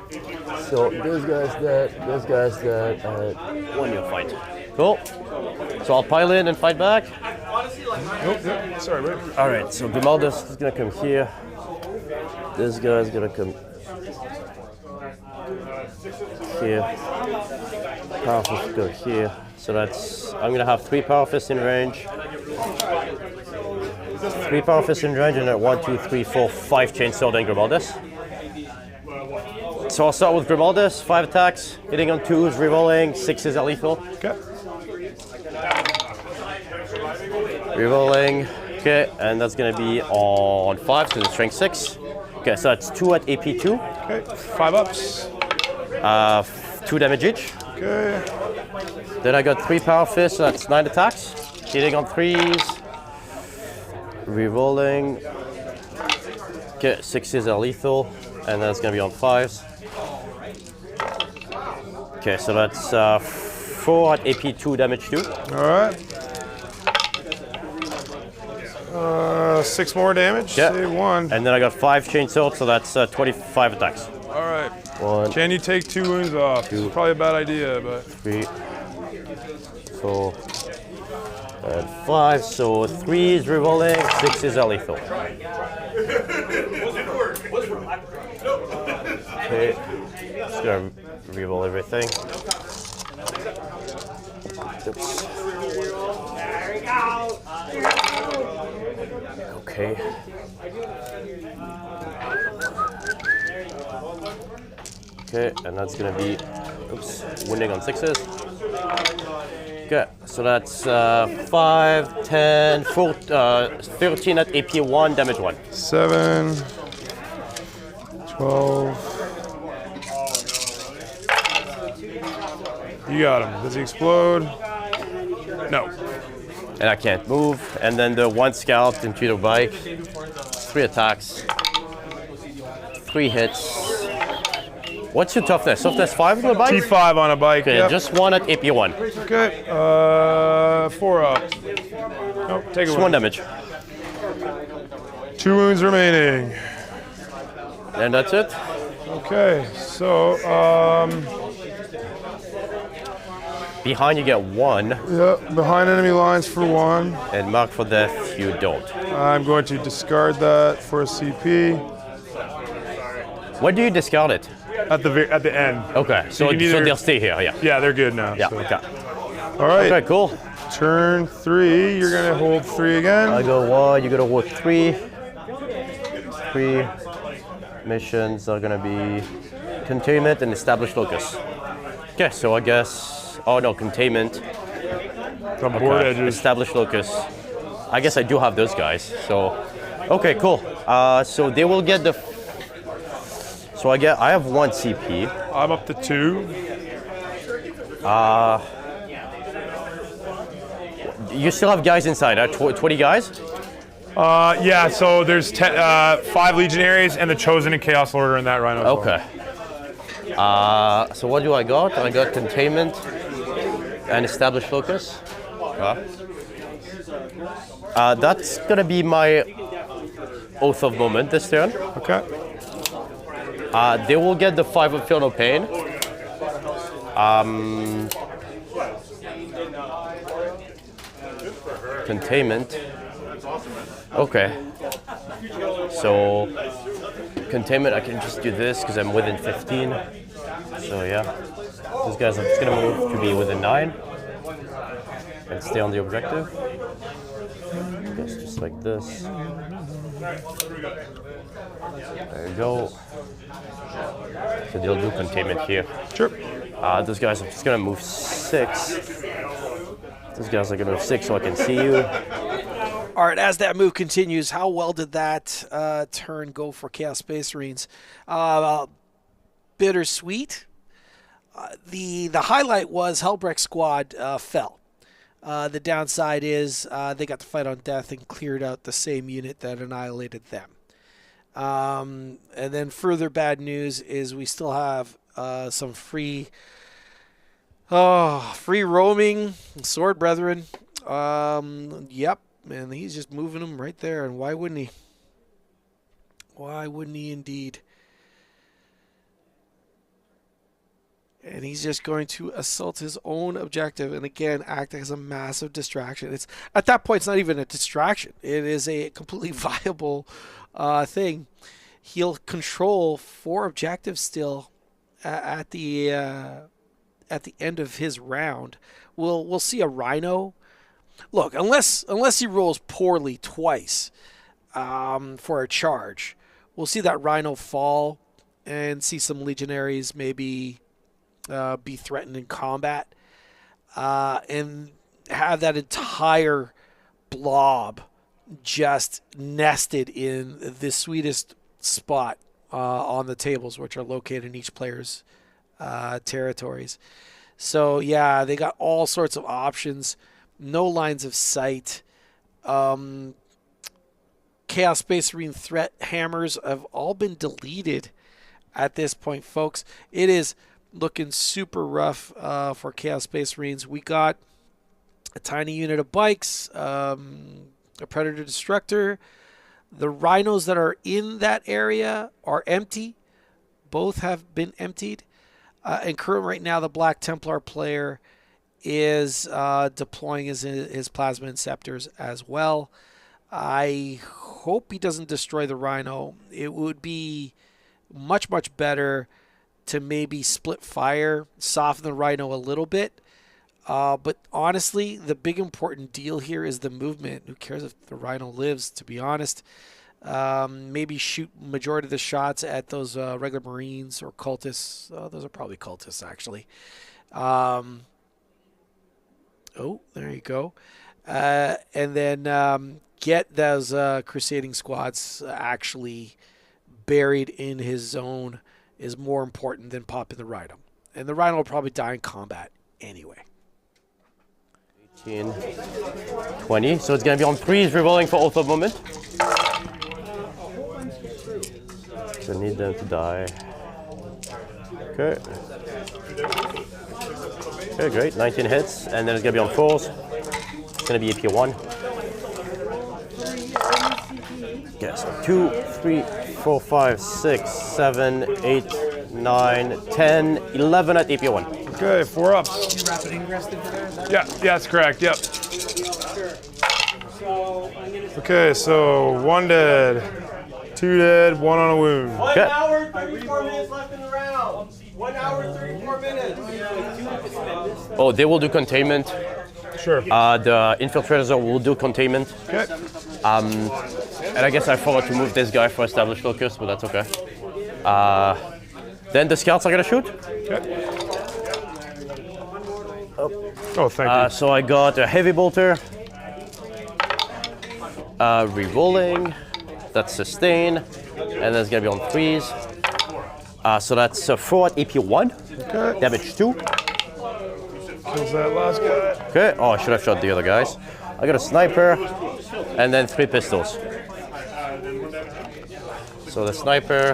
So this guy's dead, and 1 neophyte. Cool. So I'll pile in and fight back. Nope. Sorry, wait. Alright, so Grimaldus is gonna come here. This guy's gonna come here. Power Fist go here. So that's, I'm gonna have 3 Power Fists in range. 3 Power Fists in range, and then 1, 2, 3, 4, 5 Chainsaw and Grimaldus. So I'll start with Grimaldus, 5 attacks, hitting on 2s, rerolling, 6s at lethal. Okay. Rerolling, okay, and that's gonna be on 5, so it's strength 6. Okay, so that's 2 at AP 2. Okay. 5 ups. 2 damage each. Okay. Then I got 3 Power Fists, so that's 9 attacks, hitting on 3s. Rerolling. Okay, 6s are lethal, and that's gonna be on 5s. Okay, so that's 4 at AP 2 damage too. All right. 6 more damage. Yeah. Save 1. And then I got 5 chainsaw, so that's 25 attacks. All right. 1, Can you take 2 wounds off? It's probably a bad idea, but 3, 4, and 5. So 3s rerolling, 6s are lethal. Okay, just gonna reroll everything. Oops. Okay. Okay, and that's gonna be, wounding on 6s. Okay, so that's 5, 10, 4, 13 at AP 1, damage 1. 7, 12. You got him. Does he explode? No. And I can't move. And then the 1 scout into the bike. 3 attacks. 3 hits. What's your toughness? Toughness 5 on the bike? T5 on a bike. Okay, Yep. just 1 at AP 1. Okay. 4 up. Nope, take it. Just 1 damage. 2 wounds remaining. And that's it. Okay, so Behind you get 1, yep, behind enemy lines for 1. and mark for death you don't. I'm going to discard that for a CP When do you discard it? at the end. Okay, so can either- they'll stay here, yeah. Yeah, they're good now. Yeah, so. okay. All right. Okay, cool. Turn 3. You're gonna hold 3 again. I go 1, you gotta work 3. 3 missions are gonna be containment and establish locus. Okay, so I guess, oh no, containment. From board edges. Establish locus. I guess I do have those guys, so. Okay, cool. So they will get the, so I have 1 CP. I'm up to 2. You still have guys inside, 20 guys? Yeah, so there's 5 legionaries and the chosen and chaos lord are in that rhino. as well. Okay. So what do I got? I got containment and establish locus. That's gonna be my oath of moment this turn. Okay. They will get the 5 of Feel No Pain. Containment. Okay. So containment, I can just do this because I'm within 15. So yeah, those guys are just gonna move to be within 9 and stay on the objective. I guess just like this. There you go. So they'll do containment here. Sure. Those guys are just gonna move 6. Those guys are gonna move 6 so I can see you. All right, as that move continues, how well did that turn go for Chaos Space Marines? Bittersweet. The highlight was Helbrecht's squad fell. The downside is they got to fight on death and cleared out the same unit that annihilated them. And then further bad news is we still have some free roaming sword brethren. Yep, and he's just moving them right there. And why wouldn't he? Why wouldn't he indeed? And he's just going to assault his own objective and again act as a massive distraction. It's at that point it's not even a distraction. It is a completely viable thing. He'll control 4 objectives still at the end of his round. We'll see a Rhino. Look, unless he rolls poorly twice for a charge, we'll see that Rhino fall and see some legionaries maybe be threatened in combat, and have that entire blob just nested in the sweetest spot on the tables, which are located in each player's territories. So yeah, they got all sorts of options, no lines of sight. Chaos Space Marine threat hammers have all been deleted at this point, folks. It is looking super rough for Chaos Space Marines. We got a tiny unit of bikes, a Predator Destructor. The Rhinos that are in that area are empty. Both have been emptied. And currently right now the Black Templar player is deploying his Plasma Inceptors as well. I hope he doesn't destroy the Rhino. It would be much, much better to maybe split fire, soften the Rhino a little bit. But honestly, the big important deal here is the movement. Who cares if the Rhino lives, to be honest? Maybe shoot majority of the shots at those regular Marines or cultists. Those are probably cultists, actually. Oh, there you go. And then get those crusading squads actually buried in his zone is more important than popping the Rhino. And the Rhino will probably die in combat anyway. 18, 20. So it's going to be on 3s, rerolling for Oath of Moment. So I need them to die. Okay. Okay, great. 19 hits. And then it's going to be on 4s. It's going to be AP 1. Okay, so 2, 3, 4, 5, 6, 7, 8, 9, 10, 11 at AP 1. Okay, 4 ups. You rapid ingress into there? Yeah, that's correct. Yep. Okay, so 1 dead, 2 dead, 1 on a wound. 1 hour, 34 minutes left in the round. 1 hour, 34 minutes. Oh, they will do containment. Sure. The Infiltrators will do containment. Okay. And I guess I forgot to move this guy for Established Locus, but that's okay. Then the Scouts are going to shoot. Okay. Oh, thank you. So I got a Heavy Bolter. Rerolling. That's Sustain. And then it's going to be on 3s. So that's 4 at AP 1. Okay. Damage 2. Kills that last guy. Okay. Oh, I should have shot the other guys. I got a Sniper. And then 3 pistols. So the Sniper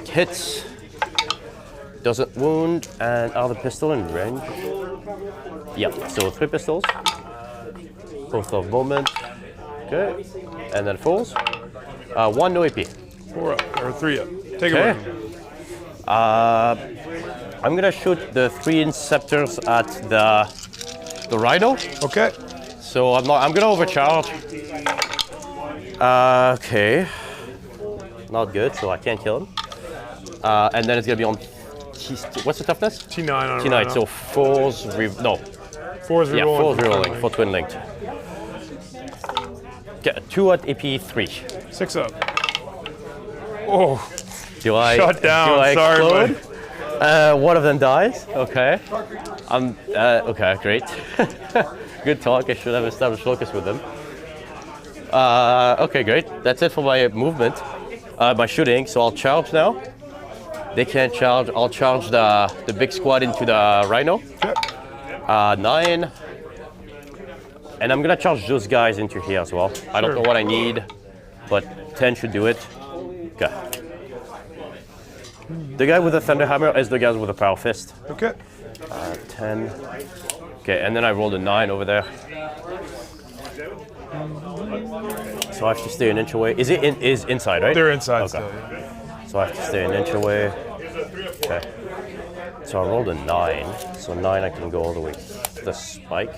hits, doesn't wound, and are the pistol in range? Yeah, so 3 pistols. Oath of Moment. Okay. And then 4s. 1 no AP. 4 up, or 3 up. Take Okay. a look. I'm gonna shoot the 3 Inceptors at the Rhino. Okay. So I'm gonna overcharge. Okay. Not good, so I can't kill him. And then it's gonna be on what's the toughness? T9 on a T9, Rhino. so 4s no. 4's Yeah, rerolling. 4s rerolling for twin linked. Okay, 2 at AP 3. 6 up. Oh, Do I shut down. do I Sorry, explode? buddy. One of them dies. Okay. Okay, great. Good talk. I should have established focus with them. Okay, great. That's it for my movement. My shooting. So I'll charge now. They can't charge. I'll charge the big squad into the Rhino. 9. And I'm gonna charge those guys into here as well. I don't know what I need, but 10 should do it. Okay. The guy with the Thunderhammer is the guy with the Power Fist. Okay. 10. Okay, and then I rolled a 9 over there. So I have to stay an inch away. Is inside, right? They're inside okay. still. Yeah. So I have to stay an inch away. Okay. So I rolled a 9. So 9 I can go all the way to the spike.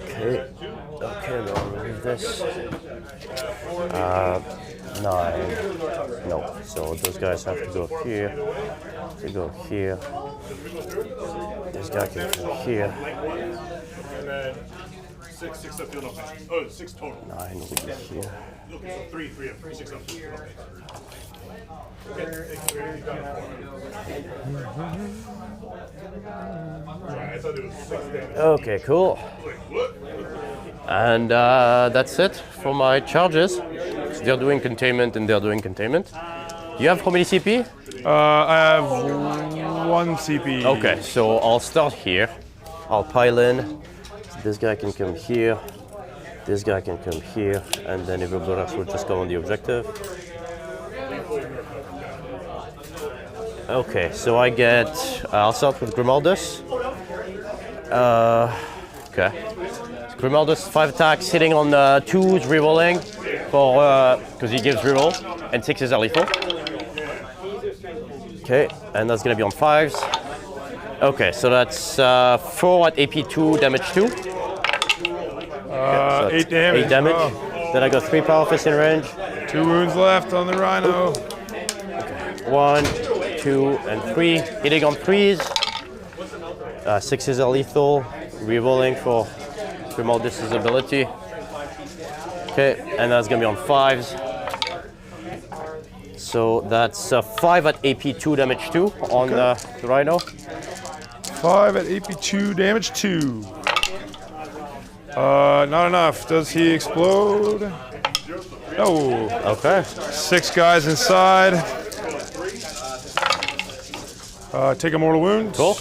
Okay. Okay, I'll remove this. 9. No. So those guys have to go here. To go here. This guy can go here. And then 6 up field open. Oh, 6 total. 9 will be here. Okay, so 3 up, 6 up field open. I thought it was 6 damage. Okay, cool. And that's it for my charges. So they're doing containment and they're doing containment. You have how many CP? I have 1 CP. Okay, so I'll start here. I'll pile in. This guy can come here. This guy can come here. And then everybody else will just go on the objective. Okay, so I get... I'll start with Grimaldus. Okay. Grimaldus, 5 attacks, hitting on 2s, rerolling for because he gives reroll, and 6s are lethal. Okay, and that's gonna be on 5s. Okay, so that's 4 at AP 2, damage 2. Okay, so 8 damage. 8 damage. Oh. Then I got 3 power fists in range. 2 wounds left on the Rhino. 1, 2, and 3. Hitting on 3s. 6s are lethal. Rerolling for Grimaldus' ability. Okay, and that's gonna be on 5s. So that's 5 at AP 2, damage 2 on the Rhino. 5 at AP 2, damage 2. Not enough. Does he explode? No. Okay. 6 guys inside. Take a mortal wound. Cool.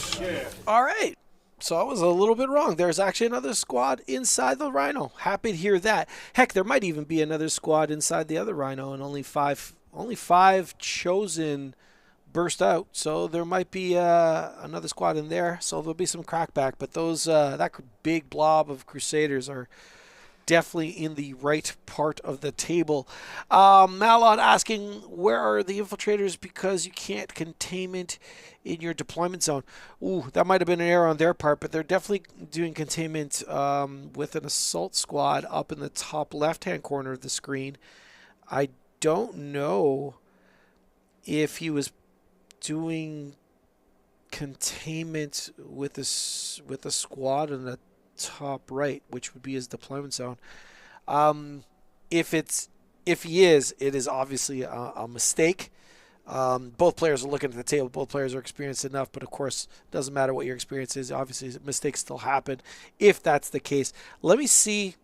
All right. So I was a little bit wrong. There's actually another squad inside the Rhino. Happy to hear that. Heck, there might even be another squad inside the other Rhino, and only five chosen burst out. So there might be another squad in there. So there'll be some crackback. But those that big blob of Crusaders are definitely in the right part of the table. Malod asking, where are the infiltrators because you can't containment in your deployment zone? Ooh, that might have been an error on their part, but they're definitely doing containment with an assault squad up in the top left-hand corner of the screen. I don't know if he was doing containment with a squad in the top right, which would be his deployment zone. If he is, it is obviously a mistake. Both players are looking at the table. Both players are experienced enough, but of course, it doesn't matter what your experience is. Obviously, mistakes still happen. If that's the case, let me see.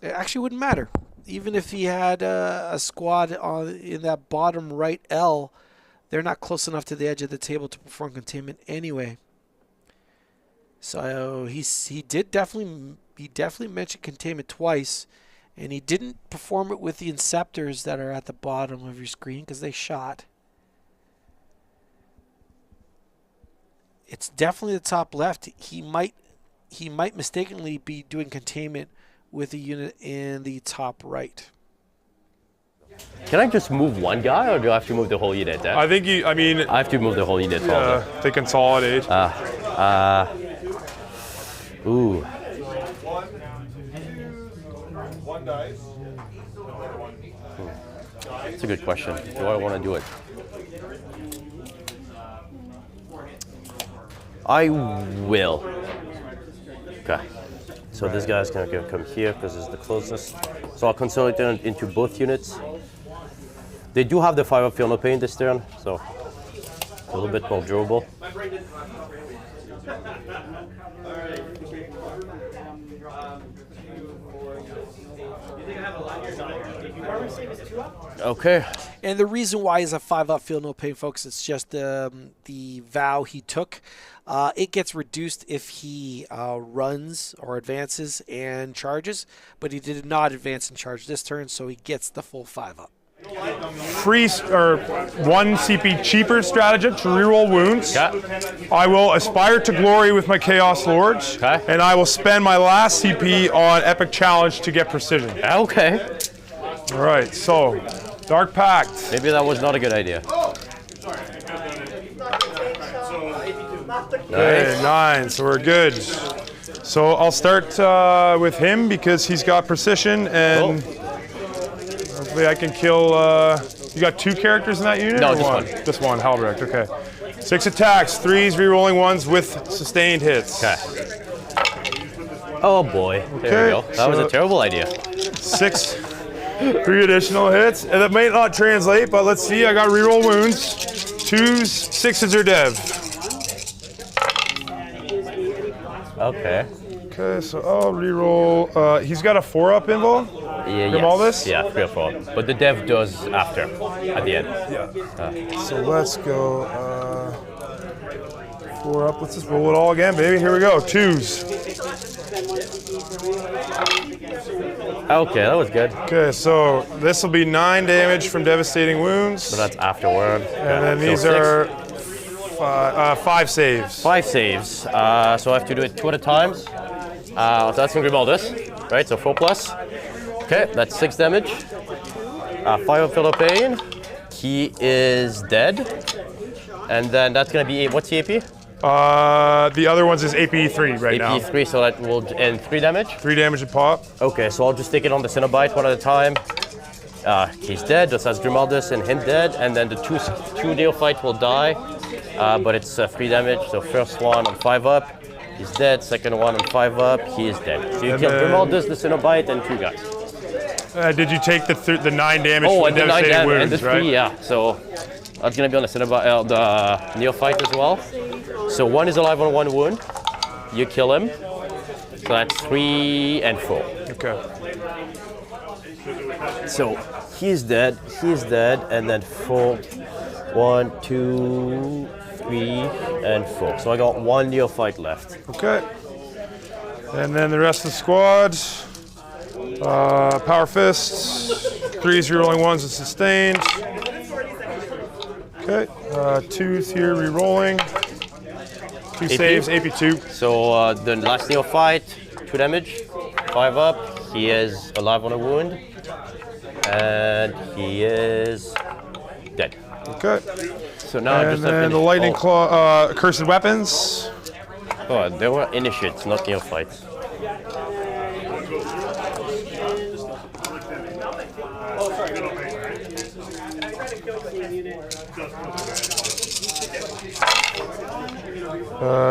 It actually wouldn't matter. Even if he had a squad in that bottom right L, they're not close enough to the edge of the table to perform containment anyway. So he definitely mentioned containment twice, and he didn't perform it with the Inceptors that are at the bottom of your screen because they shot. It's definitely the top left. He might mistakenly be doing containment with a unit in the top right. Can I just move one guy, or do I have to move the whole unit? I think I have to move the whole unit. they consolidate. Ooh. One dice. That's a good question. Do I want to do it? I will. Okay. So this guy's going to come here because it's the closest. So I'll consolidate into both units. They do have the 5 of Feel No Pain this turn, so A little bit more durable. Okay. And the reason why is a 5-up feel no pain, folks. It's just the vow he took. It gets reduced if he runs or advances and charges, but he did not advance and charge this turn, so he gets the full 5-up. Free or 1 CP cheaper stratagem to reroll wounds. Okay. I will aspire to glory with my Chaos Lords, Okay. and I will spend my last CP on Epic Challenge to get precision. Okay. All right, so Dark Pact. Maybe that was not a good idea. Okay, 9, so we're good. So I'll start with him because he's got precision, and hopefully I can kill. You got 2 characters in that unit? No, or just one. Just one, Helbrecht, okay. 6 attacks, 3s, rerolling 1s with sustained hits. Okay. Oh boy. There we go. That was a terrible idea. 6, 3 additional hits. And that may not translate, but let's see. I got reroll wounds. 2s, 6s are dev. Okay. Okay, so I'll reroll. He's got a 4-up involved? Yeah, Grimaldus? Yeah, 3 or 4. But the dev does after, at the end. Yeah. So let's go 4-up. Let's just roll it all again, baby. Here we go. 2s. Okay, that was good. Okay, so this will be 9 damage from devastating wounds. So that's afterward. And then these are 5 saves. 5 saves. So I have to do it 2 at a time. So that's from Grimaldus, right? So 4 plus. Okay, that's 6 damage. 5 of Philip Pain. He is dead. And then that's gonna be, what's the AP? The other one's is AP3 right now. AP3, so that will end 3 damage. 3 damage and pop. Okay, so I'll just take it on the Cenobite one at a time. He's dead, just as Grimaldus and him dead, and then the two neophyte will die, but it's 3 damage. So first one on 5-up, he's dead. Second one on 5-up, he is dead. So you kill Grimaldus, the Cenobite, and 2 guys. Did you take the 9 damage Oh, from and the the 9 devastating damage, wounds, and the 3, right? yeah. So that's gonna be on the Cenobite, the neophyte as well. So 1 is alive on 1 wound. You kill him. So that's 3 and 4. Okay. So he's dead, and then 4. 1, 2, 3, and 4. So I got 1 neophyte left. Okay. And then the rest of the squad. Power fists. 3s rerolling 1s and sustained. Okay. 2s here rerolling. 2 saves, AP2. So the last neophyte, 2 damage, 5-up. He is alive on a wound, and he is dead. Okay. So now I And just have then the lightning claw, cursed weapons. Oh, they were initiates, not neophytes.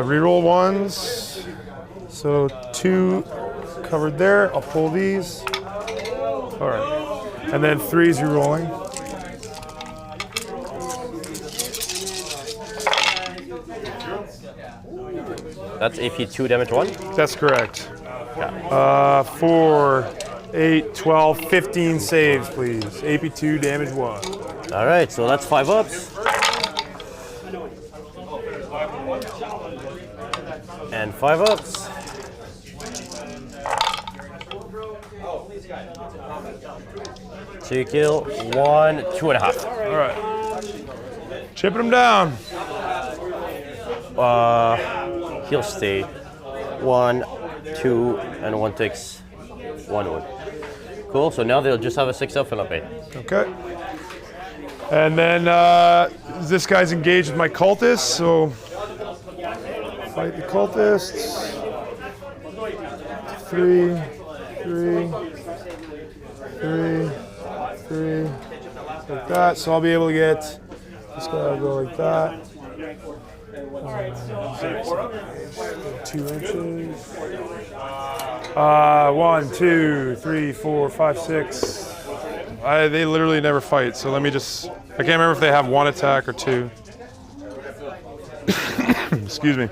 Reroll 1s. So 2 covered there. I'll pull these. All right. And then 3s rerolling. That's AP2 damage 1? That's correct. Yeah. 4, 8, 12, 15 saves, please. AP2 damage 1. All right, so that's 5-ups. And 5-ups. So you kill 1, 2.5. All right. Chipping them down. He'll stay. 1, 2, and 1 takes 1 wound. Cool, so now they'll just have a 6-up Philip. Okay. And then this guy's engaged with my cultists, so fight the cultists. 3, like that. So I'll be able to get this guy will go like that. 2 inches. 1, 2, 3, 4, 5, 6. They literally never fight, so let me just. I can't remember if they have 1 attack or 2. Excuse me.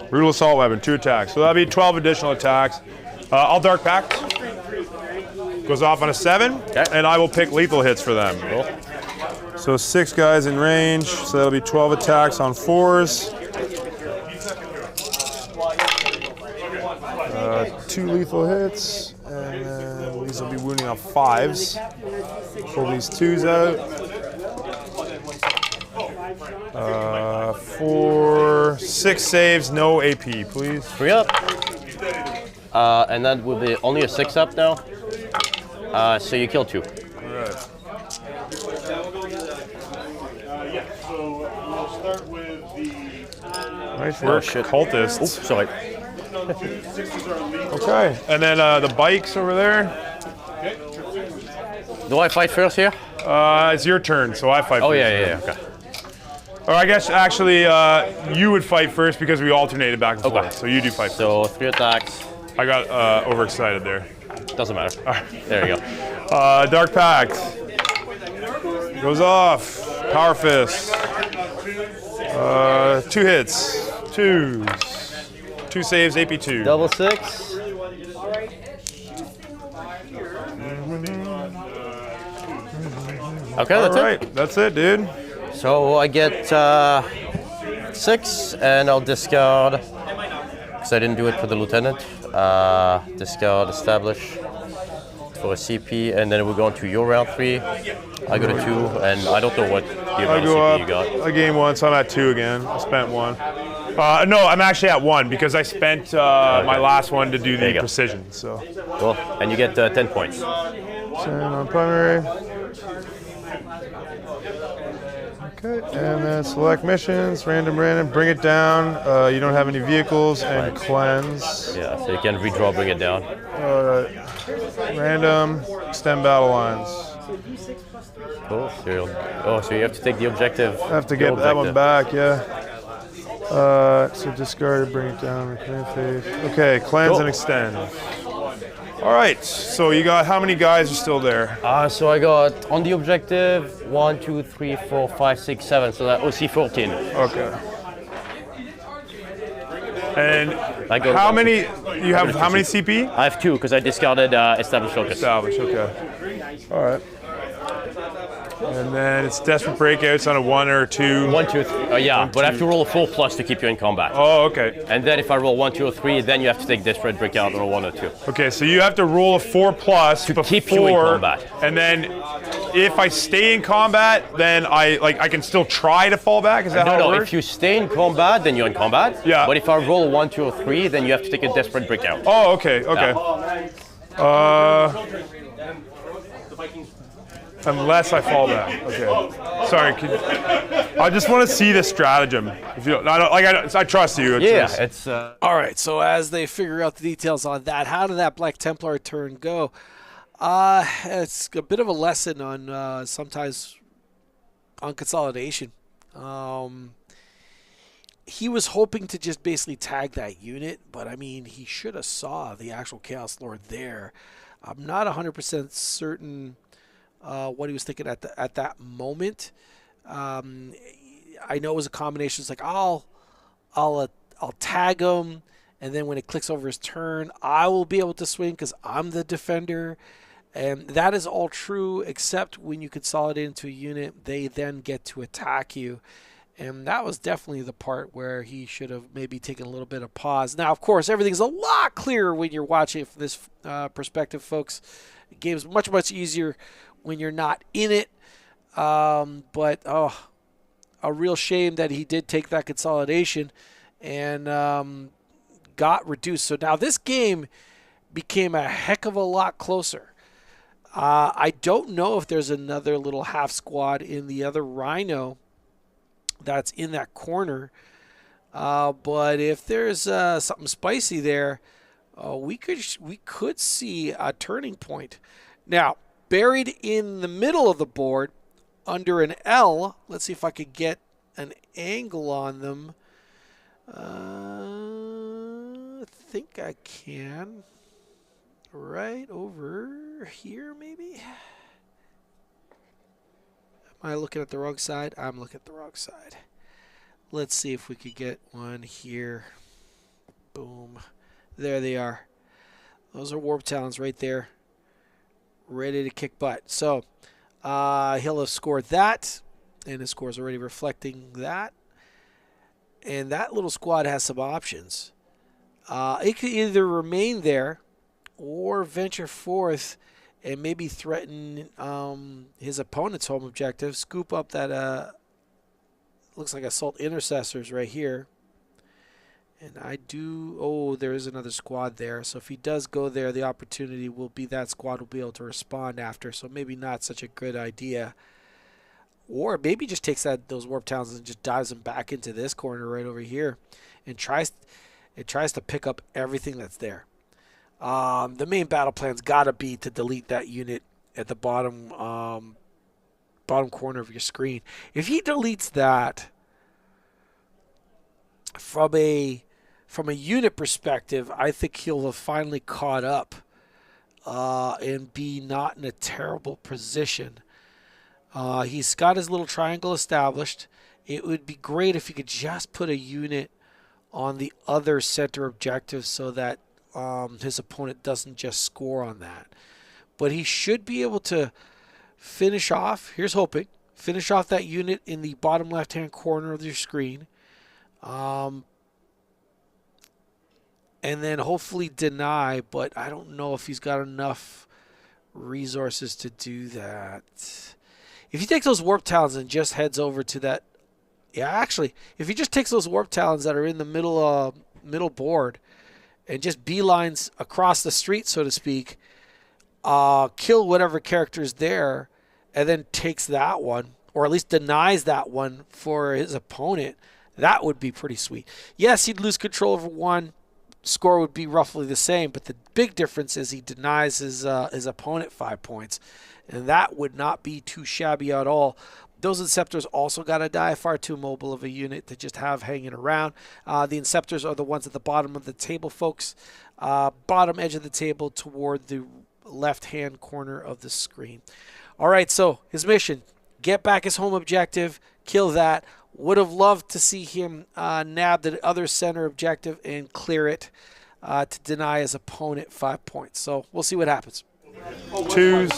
Brutal assault weapon, 2 attacks. So that'll be 12 additional attacks. I'll Dark Pact. Goes off on a 7, and I will pick lethal hits for them. Cool. So 6 guys in range, so that'll be 12 attacks on 4s. 2 lethal hits, and then these will be wounding on 5s. Pull these 2s out. 4, 6 saves, no AP, please. 3 up. And that will be only a 6 up now. So you kill 2. Alright. Yeah, so we'll start with the Nice work, shit. cultists. Oops, sorry. sixes are lead. Okay, and then the bikes over there. Do I fight first here? It's your turn, so I fight Oh, first. yeah. Okay. Or I guess actually you would fight first because we alternated back and forth. So you do fight first. So 3 attacks. I got overexcited there. Doesn't matter. There you go. Dark Pact. Goes off. Power Fist. 2 hits. 2s. 2 saves, AP 2. Double 6. Okay, that's All it. right, that's it, dude. So I get 6, and I'll discard, because I didn't do it for the lieutenant. Discard, establish for a CP, and then we're going to your round 3. I go to 2, and I don't know what the I amount of go CP up. you got. I gain 1, so I'm at 2 again. I spent 1. No, I'm actually at 1 because I spent my last one to do There you the go. precision. So Cool. And you get 10 points. 10 on primary. Okay, and then select missions, random, bring it down. You don't have any vehicles, and cleanse. Yeah, so you can redraw, bring it down. Alright. Random, extend battle lines. Cool. So you have to take the objective. I have to your get that one objective. back, yeah. So discard, bring it down. Okay, cleanse Cool. and extend. Alright, so you got, how many guys are still there? So I got on the objective 1, 2, 3, 4, 5, 6, 7. So that OC 14. Okay. And I go how to- many, you have how many CP? I have 2 because I discarded established focus. Established, okay. Alright. And then it's desperate breakouts on a 1 or 2. 1, 2, 3. Yeah, but I have to roll a 4+ to keep you in combat. Oh, okay. And then if I roll 1, 2, or 3, then you have to take desperate breakout on a 1 or 2. Okay, so you have to roll a 4+ To keep you in combat. And then if I stay in combat, then I can still try to fall back. Is that how it No, works? if you stay in combat, then you're in combat. Yeah. But if I roll 1, 2, or 3, then you have to take a desperate breakout. Oh, okay, okay. Unless I fall back. Okay. Sorry. I just want to see the stratagem. If you, I trust you. It's Yeah, just- it's All right, so as they figure out the details on that, how did that Black Templar turn go? It's a bit of a lesson on sometimes on consolidation. He was hoping to just basically tag that unit, but I mean, he should have saw the actual Chaos Lord there. I'm not 100% certain what he was thinking at that moment. I know it was a combination. It's like I'll tag him, and then when it clicks over his turn, I will be able to swing because I'm the defender. And that is all true, except when you consolidate into a unit, they then get to attack you. And that was definitely the part where he should have maybe taken a little bit of pause. Now, of course, everything's a lot clearer when you're watching it from this perspective, folks. The game's much, much easier when you're not in it. But a real shame that he did take that consolidation and got reduced. So now this game became a heck of a lot closer. I don't know if there's another little half squad in the other Rhino that's in that corner. But if there's something spicy there, we could see a turning point. Now, buried in the middle of the board under an L, let's see if I could get an angle on them. I think I can. Right over here, maybe? Am I looking at the wrong side? I'm looking at the wrong side. Let's see if we could get one here. Boom. There they are. Those are Warp Talons right there. Ready to kick butt. So he'll have scored that. And his score is already reflecting that. And that little squad has some options. It could either remain there or venture forth and maybe threaten his opponent's home objective. Scoop up that looks like assault intercessors right here. And I do... Oh, there is another squad there. So if he does go there, the opportunity will be that squad will be able to respond after. So maybe not such a good idea. Or maybe just takes those Warp Talons and just dives them back into this corner right over here. And tries to pick up everything that's there. The main battle plan's got to be to delete that unit at the bottom corner of your screen. If he deletes that from a unit perspective, I think he'll have finally caught up and be not in a terrible position. He's got his little triangle established. It would be great if he could just put a unit on the other center objective so that his opponent doesn't just score on that. But he should be able to finish off, here's hoping, finish off that unit in the bottom left-hand corner of your screen. And then hopefully deny, but I don't know if he's got enough resources to do that. If he takes those Warp Talons and just heads over to that... Yeah, actually, if he just takes those Warp Talons that are in the middle board and just beelines across the street, so to speak, kill whatever character's there, and then takes that one, or at least denies that one for his opponent, that would be pretty sweet. Yes, he'd lose control over one. Score would be roughly the same, but the big difference is he denies his opponent 5 points, and that would not be too shabby at all. Those Inceptors also got to die. Far too mobile of a unit to just have hanging around. The Inceptors are the ones at the bottom of the table, folks. Bottom edge of the table toward the left-hand corner of the screen. All right, so his mission, get back his home objective, kill that. Would have loved to see him nab the other center objective and clear it to deny his opponent 5 points. So we'll see what happens. 2s,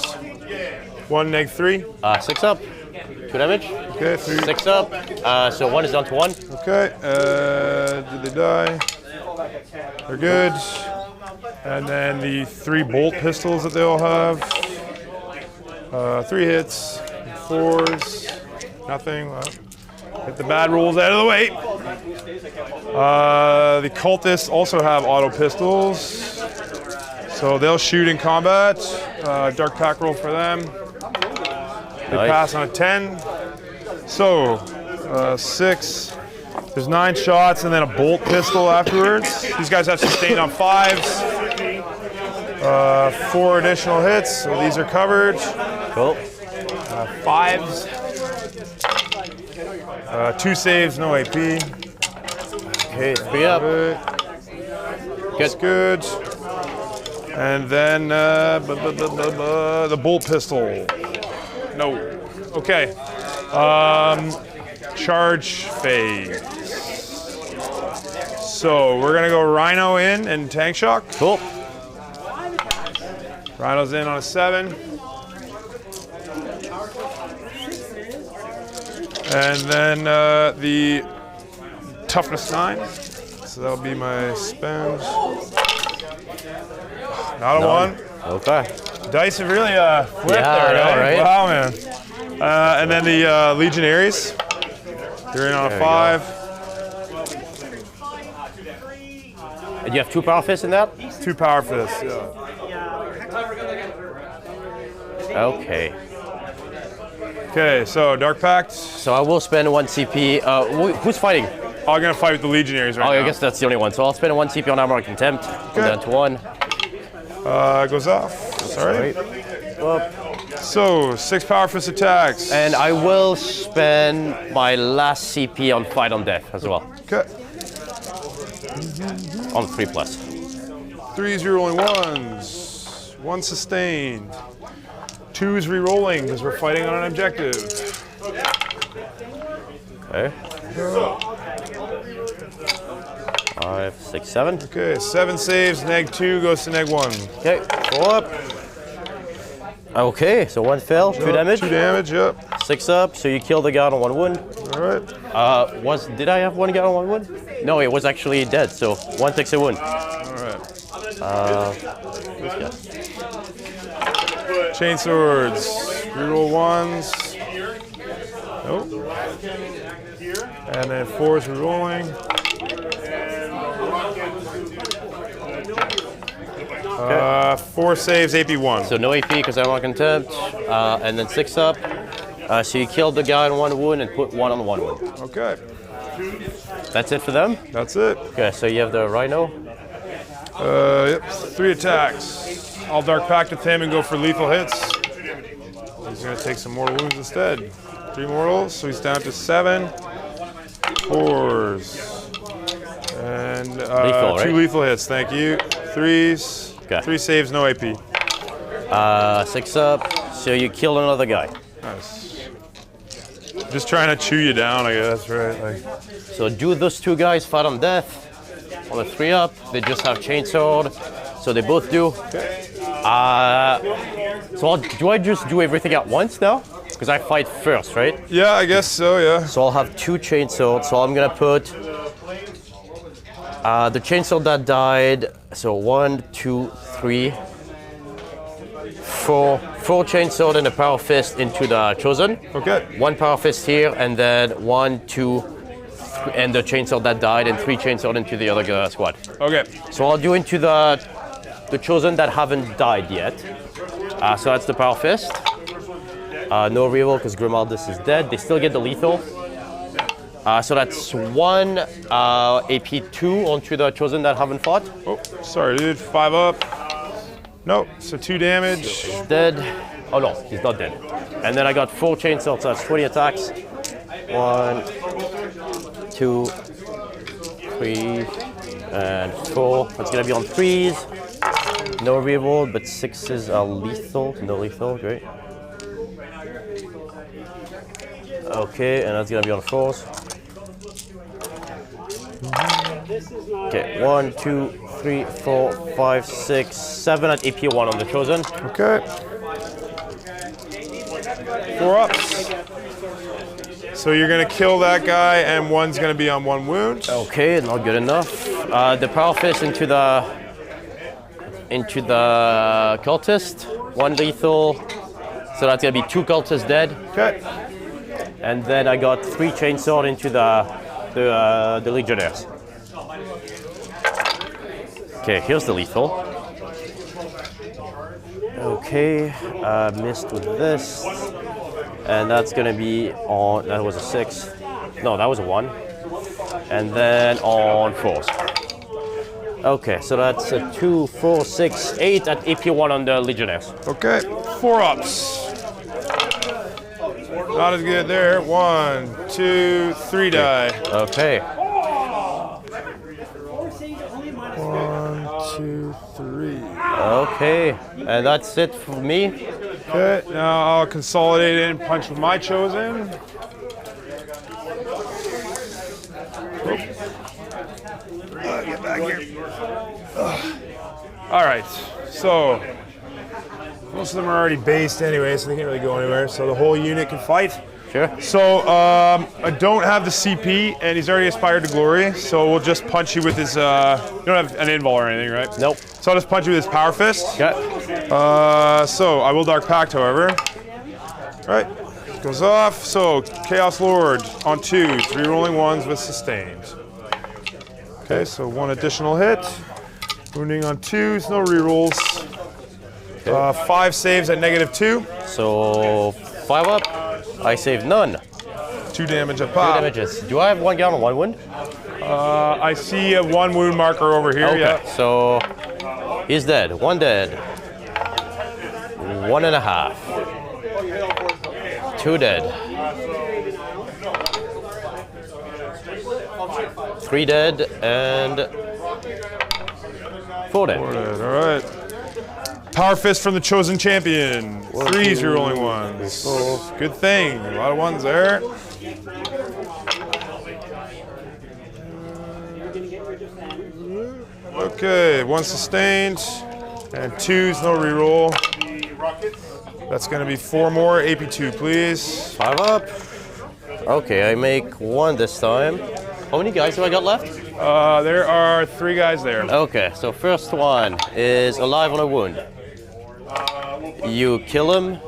1 -3. 6 up. 2 damage. Okay, 3. 6 up. So 1 is down to 1. Okay, did they die? They're good. And then the 3 bolt pistols that they all have. 3 hits, 4s, nothing. Well, get the bad rolls out of the way. The cultists also have auto pistols, so they'll shoot in combat. Dark pack roll for them. They pass on a 10. So 6. There's 9 shots and then a bolt pistol afterwards. These guys have sustained on 5s. 4 additional hits, so these are covered. Cool. 5s. 2 saves, no AP. Okay, 3 up. That's good. And then the bolt pistol. No. Okay. Charge phase. So we're gonna go Rhino in and tank shock. Cool. Rhino's in on a 7. And then the toughness 9. So that'll be my spend. Not a 1. Okay. Dice have really flipped there, I know, right? Wow, man. And then the Legionaries. They're in on a 5. And you have 2 power fists in that? 2 power fists, yeah. Okay. Okay, so Dark Pact. So I will spend 1 CP. Who's fighting? I'm gonna fight with the Legionaries right now. I guess that's the only one. So I'll spend 1 CP on Armor Contempt. Go down to 1. Goes off. Sorry. So 6 power fist attacks. And I will spend my last CP on Fight on Death as well. Okay. On 3+. 3s rerolling 1s. 1 sustained. 2s rerolling because we're fighting on an objective. Okay. 5, 6, 7. Okay, 7 saves, neg 2 goes to neg 1. Okay, 4 up. Okay, so 1 fail, 2 damage. 2 damage, yep. 6 up, so you kill the guard on 1 wound. Alright. Did I have 1 guard on 1 wound? No, it was actually dead, so 1 takes a wound. Alright. This guy. Chain swords. Reroll 1s. Nope. And then 4s rerolling. 4 saves, AP 1. So no AP because I'm on contempt, and then 6 up. So you killed the guy on 1 wound and put 1 on 1 wound. Okay. That's it for them? That's it. Okay, so you have the Rhino. Yep, 3 attacks. I'll Dark Pact with him and go for lethal hits. He's going to take some mortal wounds instead. 3 mortals, so he's down to 7. 4s. And lethal, 2 right? lethal hits, thank you. 3s. Okay. 3 saves, no AP. 6 up, so you kill another guy. Nice. Just trying to chew you down, I guess, right? Like, So do those 2 guys fight on death? On the 3 up, they just have chainsword, so they both do. Do I just do everything at once now? Because I fight first, right? yeah, I guess so, yeah. So I'll have 2 chainswords, so I'm gonna put the chainsword that died, so 1, 2, 3, 4 chainsword and a power fist into the chosen. Okay. 1 power fist here, and then 1, 2, and the chainsword that died, and 3 chainsword into the other squad. Okay. So I'll do into the chosen that haven't died yet. So that's the power fist. No reroll because Grimaldus is dead. They still get the lethal. So that's 1 AP 2 onto the chosen that haven't fought. Oh, sorry, dude. 5 up. Nope. So 2 damage. He's dead. Oh no, he's not dead. And then I got 4 chainswords, so that's 20 attacks. 1, 2, 3, and 4. That's gonna be on 3s. No reroll, but 6s are lethal. No lethal, great. Okay, and that's gonna be on 4s. Okay, 1, 2, 3, 4, 5, 6, 7 at AP 1 on the chosen. Okay. 4 ups. So you're gonna kill that guy, and 1's gonna be on 1 wound. Okay, not good enough. The power fist into the cultist. 1 lethal. So that's gonna be 2 cultists dead. Okay. And then I got 3 chainsword into the legionnaires. Okay, here's the lethal. Okay, missed with this. And that's gonna be on, that was a 6. No, that was a 1. And then on 4s. Okay, so that's a 2, 4, 6, 8 at AP 1 on the legionnaires. Okay. 4 ups. Not as good there. 1, 2, 3 die. Okay. 1, 2, 3. Okay, and that's it for me. Okay, now I'll consolidate it and punch with my chosen. Get back here. All right, so most of them are already based anyway, so they can't really go anywhere. So the whole unit can fight. Sure. So I don't have the CP, and he's already aspired to glory. So we'll just punch you with his. You don't have an invul or anything, right? Nope. So I'll just punch you with his power fist. Okay. So I will Dark Pact, however. All right, goes off. So Chaos Lord on 2s, 3 rolling 1s with sustained. Okay, so 1 additional hit. Wounding on 2s, no rerolls. 5 saves at -2. So 5 up. I saved none. 2 damage a 2 pop. damages. Do I have 1 gun on 1 wound? I see a 1 wound marker over here. Okay. Yeah. So he's dead. 1 dead. 1.5. 2 dead. 3 dead and 4 dead. All right. Power fist from the chosen champion. 3s, you're rolling 1s. Good thing. A lot of 1s there. Okay, 1 sustained, and 2's no reroll. That's going to be 4 more. AP2, please. 5 up. Okay, I make 1 this time. How many guys have I got left? There are 3 guys there. Okay, so first one is alive on a wound. You kill him,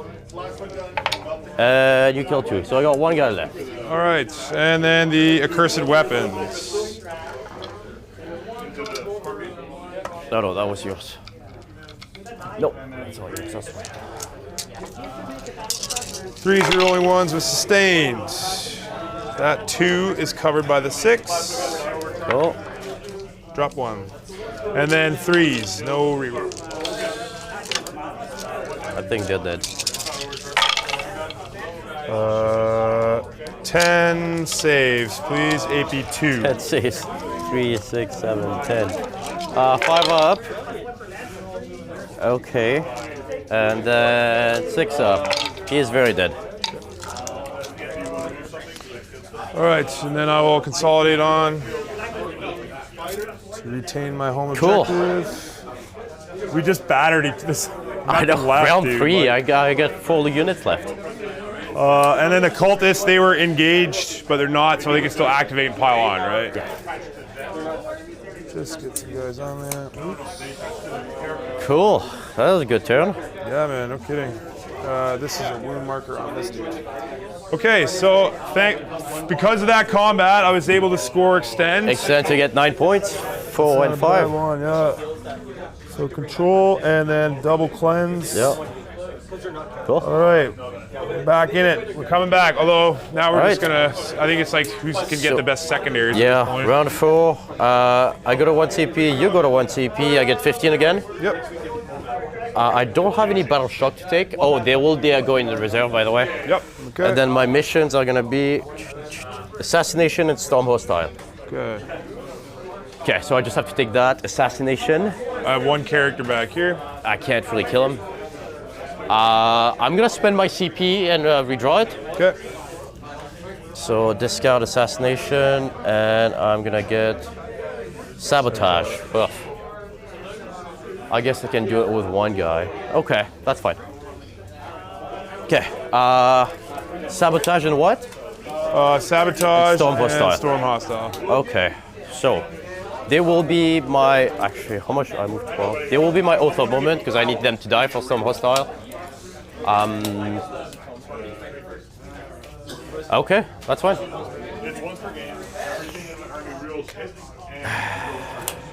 and you kill 2. So I got 1 guy left. All right, and then the accursed weapons. No, that was yours. No, that's all yours. That's fine. 3's your only ones with sustained. That 2 is covered by the 6. Oh, Drop 1. And then 3's, no reroll. I think they're dead. 10 saves, please. AP2. That saves 3, 6, 7, 10. 5 up. Okay, and then 6 up. He is very dead. All right, and then I will consolidate on to retain my home Cool. objective. We just battered this. I know. left, Round dude, 3, but- I got 4 units left. And then the cultists, they were engaged, but they're not, so they can still activate and pile on, right? Yeah. Just get some guys on there. Oops. Cool. That was a good turn. Yeah, man, no kidding. This is a wound marker on this dude. Okay, so because of that combat, I was able to score extend. Extend to get 9 points. 4 and 5. One, yeah. So control and then double cleanse. Yeah. Cool. All right, back in it. We're coming back. Although now we're just Right. gonna. I think it's like who can get the best secondaries. at this Yeah, point. round 4. I go to 1 CP, you go to 1 CP, I get 15 again. Yep. I don't have any battle shock to take. Oh, they are going in the reserve, by the way. Yep. Okay. And then my missions are gonna be assassination and storm hostile. Good. Okay, so I just have to take that assassination. I have 1 character back here. I can't really kill him. I'm gonna spend my CP and redraw it. Okay. So discard assassination, and I'm gonna get sabotage. Ugh. I guess I can do it with 1 guy. Okay, that's fine. Okay, sabotage and what? Sabotage Storm hostile. and storm hostile. Okay, so there will be my, actually, how much I moved 12? There will be my oath of moment because I need them to die for some hostile. Okay, that's fine. It's 1 per game. Every game and our new rules hit.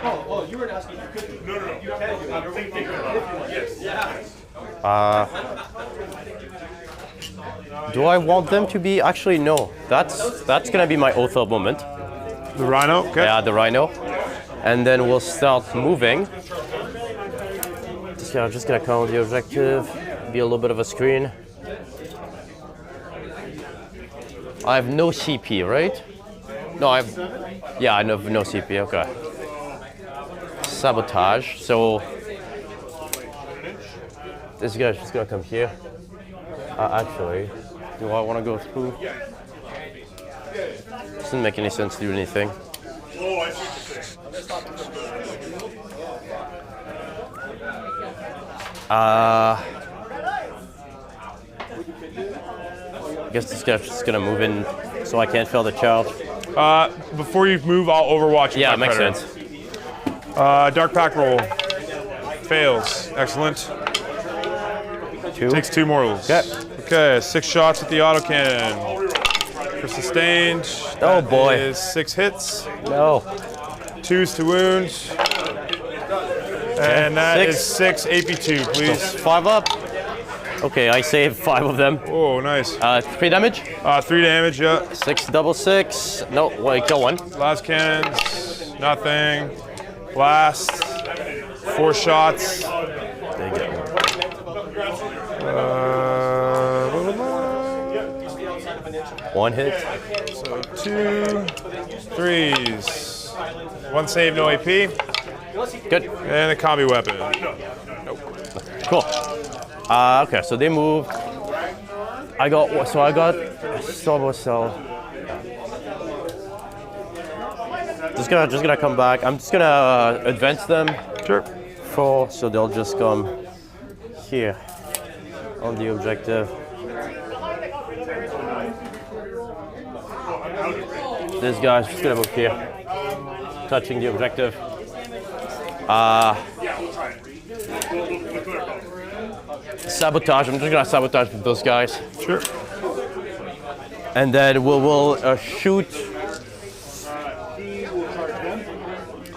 Oh, you were asking if you could. No. I'm thinking about it. Yes. Do I want them to be, actually no. That's gonna be my oath of moment. The rhino. Okay. Yeah, the rhino. And then we'll start moving. Just gonna count the objective, be a little bit of a screen. I have no CP, right? No, I have no CP, okay. Sabotage, so this guy's just gonna come here. Actually, do I wanna go through? Doesn't make any sense to do anything. Oh, I see what you're saying. I guess this guy's just gonna move in so I can't fail the charge. Before you move, I'll overwatch. Yeah, my it makes predator. sense. Dark pack roll. Fails. Excellent. 2. Takes 2 mortals. Okay. Okay, 6 shots with the autocannon. For sustained. Oh, that boy. is 6 hits. No. 2's to wound. And that 6. is 6 AP2, please. 5 up. Okay, I saved 5 of them. Oh, nice. 3 damage. 3 damage, yeah. 6 double 6. No, wait, kill 1. Last cannons. Nothing. Blast. 4 shots. There you go. 1 hit. So 2, 3s. 1 save, no AP. Good. And a Combi-weapon. Cool. Okay, so they moved. I got Starboard Cell. just gonna come back. I'm just gonna advance them. Sure. 4, so they'll just come here on the objective. This guy's just gonna move here, touching the objective. Sabotage. I'm just gonna sabotage with those guys. Sure. And then we'll shoot.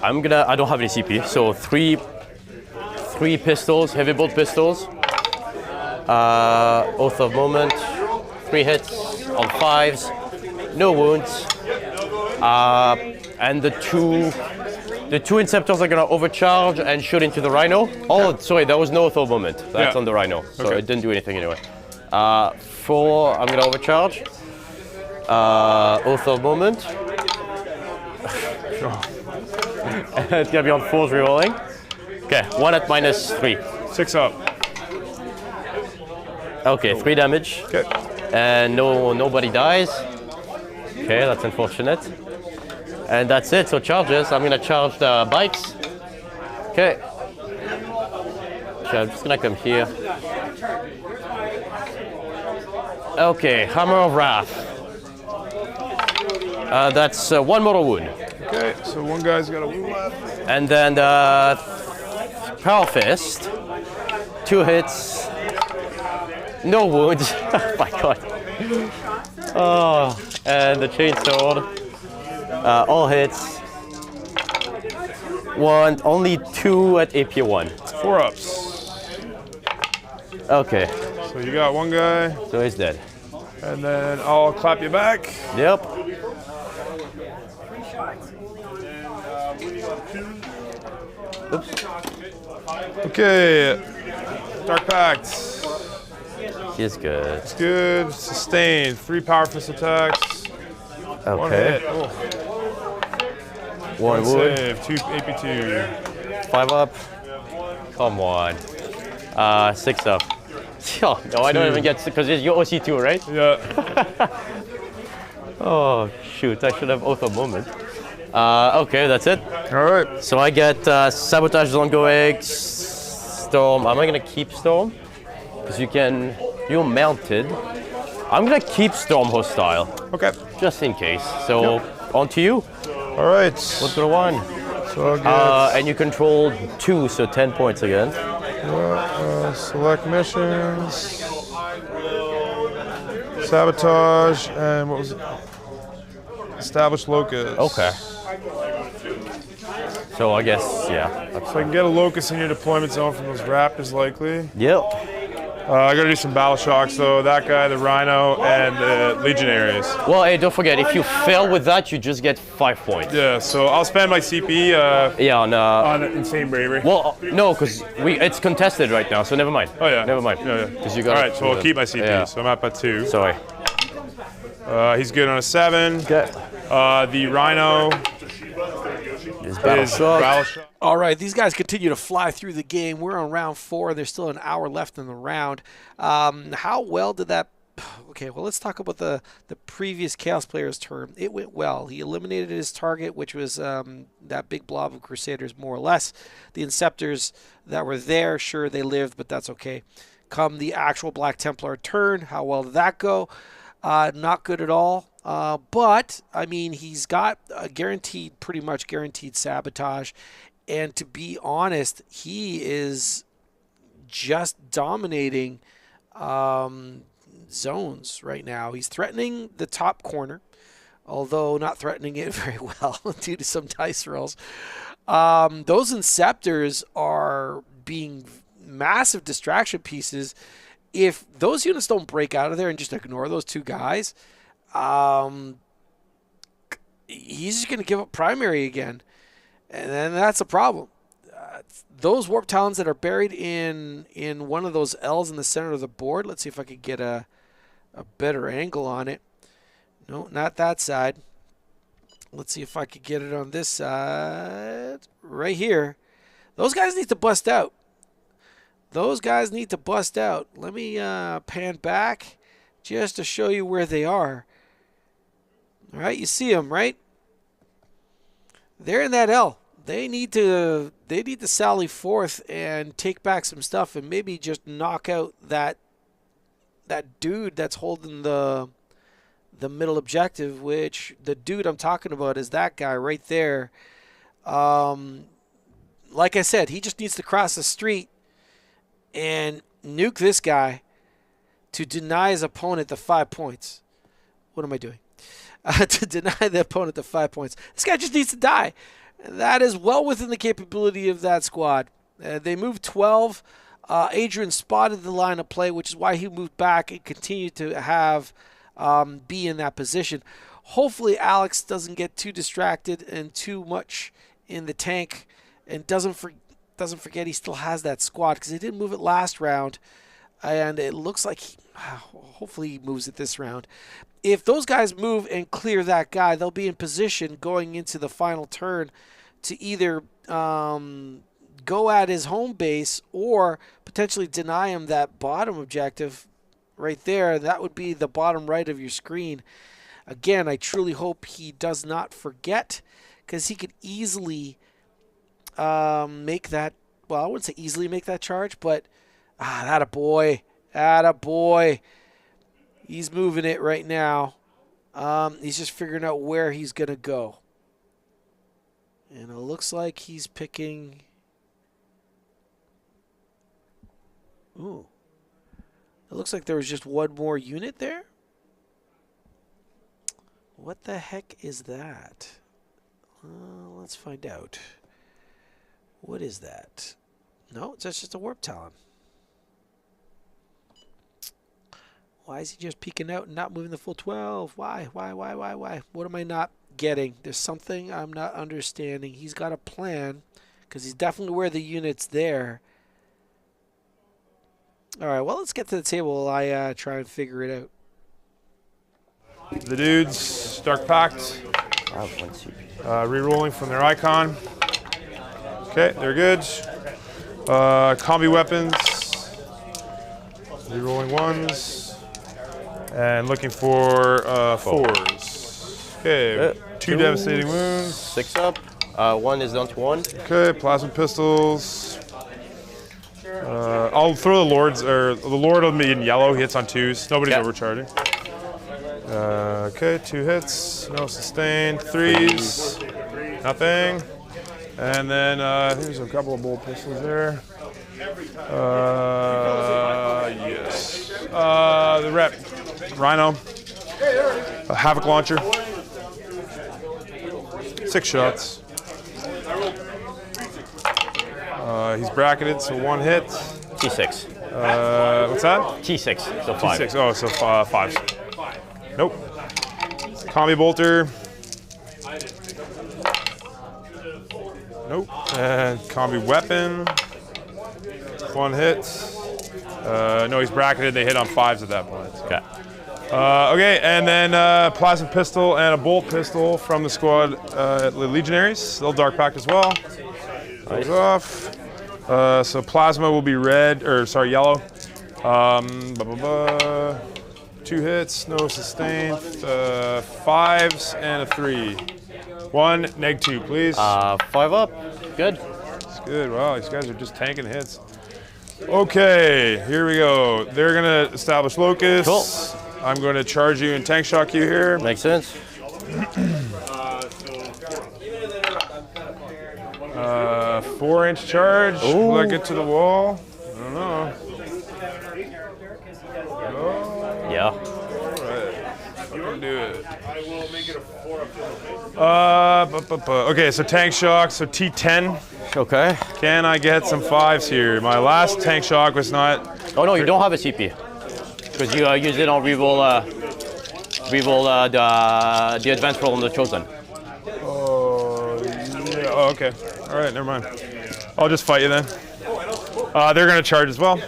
I don't have any CP, so three pistols, heavy bolt pistols. Oath of Moment, 3 hits on 5s, no wounds. And the two Inceptors are gonna overcharge and shoot into the Rhino. Oh, sorry, there was no Oath of Moment. That's on the Rhino, so it didn't do anything anyway. 4, I'm gonna overcharge. Oath of Moment. It's gonna be on 4s rerolling. Okay, 1 at -3. 6 up. Okay, 3 damage. Okay. And nobody dies. Okay, that's unfortunate. And that's it, so charges. I'm gonna charge the bikes. Okay. Okay, I'm just gonna come here. Okay, Hammer of Wrath. That's 1 mortal wound. Okay, so one guy's got a wound left. And then Power Fist. 2 hits. No wounds. Oh my god. Oh, and the Chainsword. All hits. Only 2 at AP1. 4 ups. Okay, So you got one guy, so he's dead. and then I'll clap you back. Yep. Oops. Okay. Dark Pact. He's good. It's good. Sustained. 3 Power Fist attacks. 1 Okay. hit. Oh. 1 wound. Save. 2 AP2. 5 up. Come on. 6 up. Oh, no, I don't even get, because you're OC2, right? Yeah. Oh, shoot. I should have Oath of Moment. Okay, that's it. All right. So I get Sabotage is ongoing. Storm. Am I going to keep Storm? Because you're mounted. I'm going to keep Storm hostile, Okay. just in case. So, on to you. All right. Let's go to 1. So I'll get And you control 2, so 10 points again. select missions. Sabotage and what was it? Establish locus. Okay. So I guess, yeah. So I can get a locus in your deployment zone from those raptors likely. Yep. I gotta do some battle shocks though. That guy, the Rhino, and the Legionaries. Well, hey, don't forget, if you fail with that, you just get 5 points. Yeah, so I'll spend my CP Yeah, on on Insane Bravery. well, no, because it's contested right now, so never mind. Oh yeah. Never mind. Yeah, yeah. Because you got. All right, so I'll keep my CP. Yeah. So I'm up at 2. Sorry. He's good on a 7. Okay. The Rhino Is battle is shock. battle shock. All right, these guys continue to fly through the game. We're on round 4. There's still an hour left in the round. How well did that... Okay, well, let's talk about the previous Chaos player's turn. It went well. He eliminated his target, which was that big blob of Crusaders, more or less. The Inceptors that were there, sure, they lived, but that's okay. Come the actual Black Templar turn, how well did that go? Not good at all. But, I mean, he's got a pretty much guaranteed sabotage. And to be honest, he is just dominating zones right now. He's threatening the top corner, although not threatening it very well due to some dice rolls. Those Inceptors are being massive distraction pieces. If those units don't break out of there and just ignore those 2 guys, he's just going to give up primary again. And then that's a problem. Those Warp Talons that are buried in one of those L's in the center of the board. Let's see if I could get a better angle on it. No, not that side. Let's see if I could get it on this side. Right here. Those guys need to bust out. Those guys need to bust out. Let me pan back just to show you where they are. All right, you see them, right? they're in that L. They need to sally forth and take back some stuff and maybe just knock out that dude that's holding the middle objective, which the dude I'm talking about is that guy right there. Like I said, he just needs to cross the street and nuke this guy to deny his opponent the 5 points. What am I doing? To deny the opponent the 5 points. This guy just needs to die. That is well within the capability of that squad. They moved 12. Adrian spotted the line of play, which is why he moved back and continued to have be in that position. Hopefully Alex doesn't get too distracted and too much in the tank and doesn't forget he still has that squad, because he didn't move it last round, and it looks like hopefully he moves it this round. If those guys move and clear that guy, they'll be in position going into the final turn to either go at his home base or potentially deny him that bottom objective right there. That would be the bottom right of your screen. Again, I truly hope he does not forget, because he could easily make that, well, I wouldn't say easily make that charge, but attaboy. He's moving it right now. He's just figuring out where he's going to go. And it looks like he's picking... Ooh. It looks like there was just one more unit there. What the heck is that? Let's find out. What is that? No, that's just a warp talon. Why is he just peeking out and not moving the full 12? Why? What am I not getting? There's something I'm not understanding. He's got a plan, because he's definitely aware the unit's there. All right, well, let's get to the table while I try and figure it out. The dudes, Dark Pact, re-rolling from their icon. Okay, they're good. Combi-weapons, re-rolling 1s. And looking for 4s. Okay, 2 devastating wounds. 6 up. 1 is down to 1. Okay, plasma pistols. I'll throw the Lords, or the Lord will be in yellow. He hits on 2s. Nobody's overcharging. Okay, 2 hits. No sustained. 3s. Nothing. And then there's a couple of bolt pistols there. Yes. The rep. Rhino. A Havoc launcher. 6 shots. He's bracketed, so 1 hit. T6. What's that? T6, so 5. T6, oh, so 5s. Nope. Combi bolter. Nope. And combi weapon. 1 hit. No, he's bracketed. They hit on 5s at that point. So. Okay. Okay, and then plasma pistol and a bolt pistol from the squad Legionaries. They'll Dark Pact as well. Goes off. So plasma will be red, or sorry, yellow. 2 hits, no sustained. 5s and a 3. 1, -2, please. 5 up. Good. That's good. Wow, these guys are just tanking hits. Okay, here we go. They're gonna establish locus. Cool. I'm going to charge you and tank shock you here. Makes sense. 4-inch charge. Ooh. Will I get to the wall? I don't know. Oh. Yeah. Alright. Fucking do it. Okay, so tank shock, so T10. Okay. Can I get some 5s here? My last tank shock was not... Oh no, you don't have a CP. Because you use it on reroll the advanced roll on the chosen. Oh, yeah. Oh, okay. All right, never mind. I'll just fight you then. They're going to charge as well.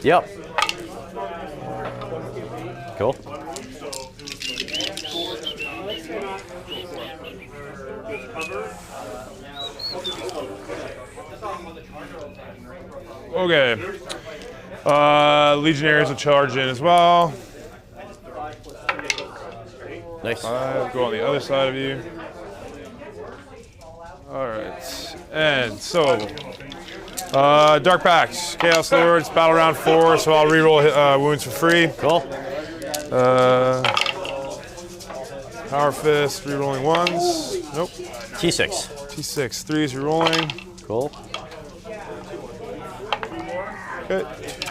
Yep. Cool. Okay. Legionaries will charge in as well. Nice. 5, go on the other side of you. All right. And so, Dark Pact, Chaos Lords, battle round 4, so I'll reroll wounds for free. Cool. Power Fist, rerolling 1s. Nope. T6. T6, 3s rerolling. Cool. Okay.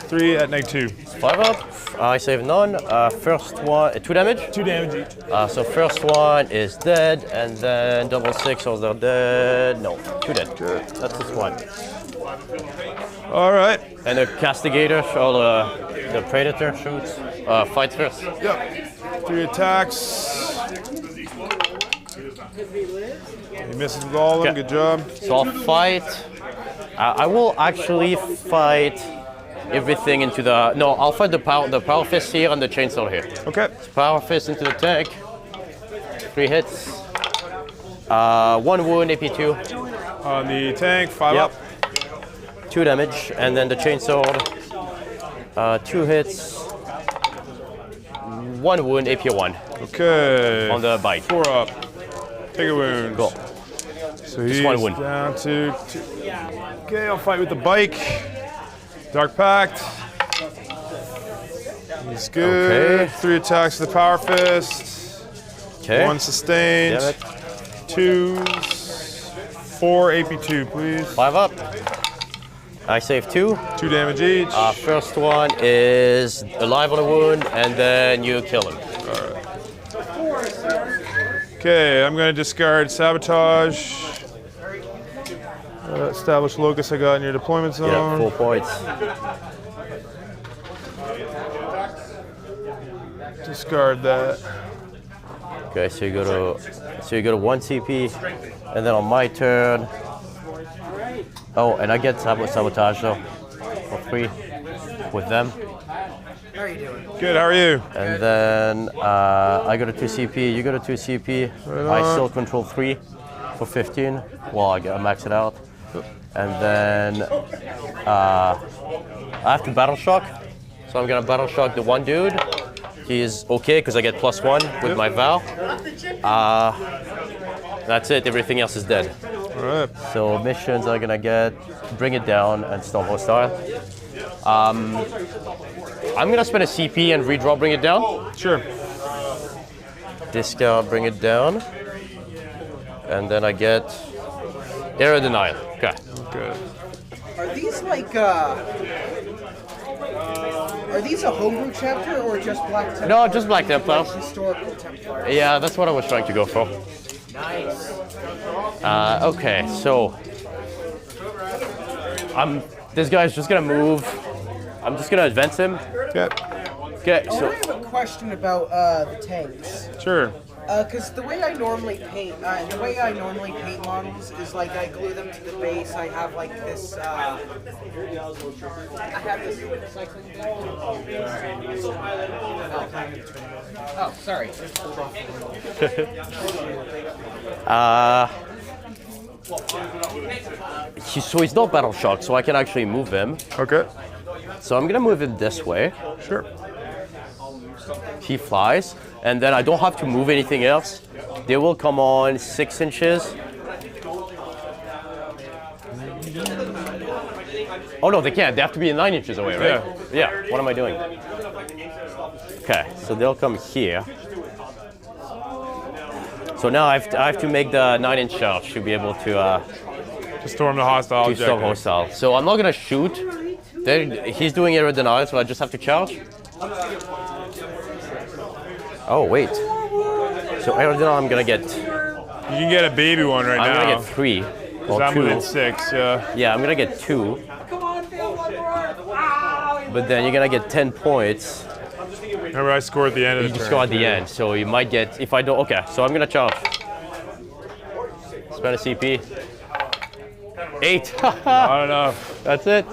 3 at -2. 5 up. I save none. First one, 2 damage? 2 damage each. So first one is dead, and then double 6, or they're dead. No, 2 dead. Good. That's this one. All right. And the Castigator, or the Predator shoots, fights first. Yep. 3 attacks. He misses with all of them. Okay. Good job. So I'll fight. I will actually fight everything into the. No, I'll fight the power fist here and the chainsaw here. Okay. Power fist into the tank. 3 hits. 1 wound, AP2. On the tank, 5 up. 2 damage, and then the chainsaw. 2 hits. 1 wound, AP1. Okay. On the bite. 4 up. Take a wound. Cool. So he's one wound. down to 2. Okay, I'll fight with the bike. Dark Pact. He's good. Okay. 3 attacks with the Power Fist. Okay. 1 sustained. Damn it. 2s. 4 AP2, please. 5 up. I save 2. 2 damage each. First one is alive on a wound, and then you kill him. Okay, I'm going to discard Sabotage. Establish Locus I got in your deployment zone. Yeah, 4 points. Discard that. Okay, so you go to 1 CP, and then on my turn. Oh, and I get Sabotage though, for free, with them. How are you doing? Good, how are you? And then I go to 2 CP, you go to 2 CP. I still control 3 for 15. Well, I max it out. And then I have to Battle Shock. So I'm gonna Battle Shock the one dude. He's okay because I get +1 with my Vow. That's it, everything else is dead. All right. So missions are gonna get Bring It Down and Storm Hostile. I'm gonna spend a CP and redraw Bring It Down. Sure. Discard Bring It Down. And then I get Error Denial. Okay. Good. Are these like are these a homebrew chapter or just Black Templars? No, just Black Templars. Historical Templars. Yeah, that's what I was trying to go for. Nice. Okay, so this guy's just gonna move. I'm just gonna advance him. Yeah. Okay, I so have a question about the tanks. Sure. Because the way I normally paint models is like I glue them to the base. I have like this. I have this recycling bag. Oh, sorry. so he's not Battle Shock, so I can actually move him. Okay. So I'm gonna move him this way. Sure. He flies, and then I don't have to move anything else. They will come on 6 inches. Oh no, they can't. They have to be 9 inches away, right? Yeah. What am I doing? Okay, so they'll come here. So now I have to make the 9-inch charge to be able to storm the hostile to objective. storm hostile. So I'm not gonna shoot. He's doing error denial, so I just have to charge. Oh wait. So error denial, I'm gonna get. You can get a baby one right I'm now. gonna get 3 or I'm 2. within 6, yeah. Yeah, I'm gonna get 2. But then you're gonna get 10 points. Remember, I score at the end of the You turn. score at the end, so you might get. If I don't, okay. So I'm gonna charge. Spend a CP. 8. Not enough. That's it.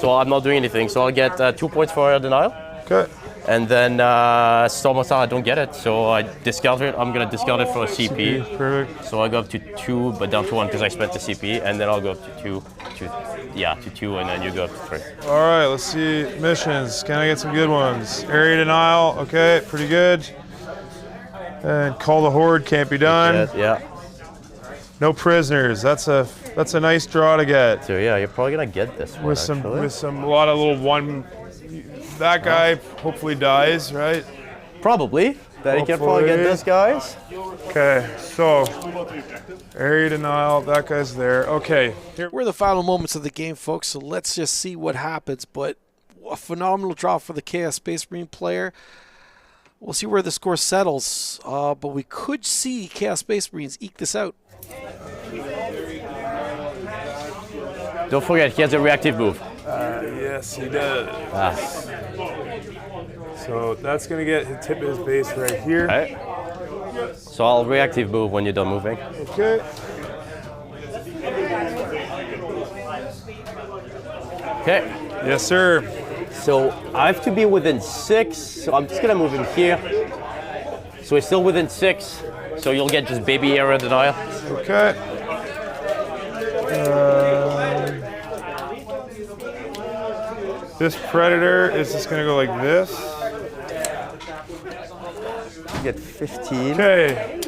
So I'm not doing anything. So I'll get 2 points for denial. Okay. And then Storm Hostile, I don't get it. So I discard it. I'm going to discard it for a CP. Perfect. So I go up to 2, but down to 1 because I spent the CP. And then I'll go up to 2. To 2, and then you go up to 3. All right, let's see missions. Can I get some good ones? Area denial, okay, pretty good. And call the horde, can't be done. Yeah. No prisoners. That's a nice draw to get. So yeah, you're probably gonna get this one. With actually. a lot of little one. That guy hopefully dies, right? Probably. That you can probably get this, guys. Okay, so area denial. That guy's there. Okay. We're in the final moments of the game, folks, so let's just see what happens. But a phenomenal draw for the Chaos Space Marine player. We'll see where the score settles, but we could see Chaos Space Marines eke this out. Don't forget, he has a reactive move. Yes, he does. Ah. So that's gonna tip his base right here. Okay. So I'll reactive move when you're done moving. Okay. Okay. Yes, sir. So I have to be within 6. So I'm just gonna move him here. So he's still within 6. So you'll get just baby area denial. Okay. This predator is just gonna go like this. You get 15. Okay.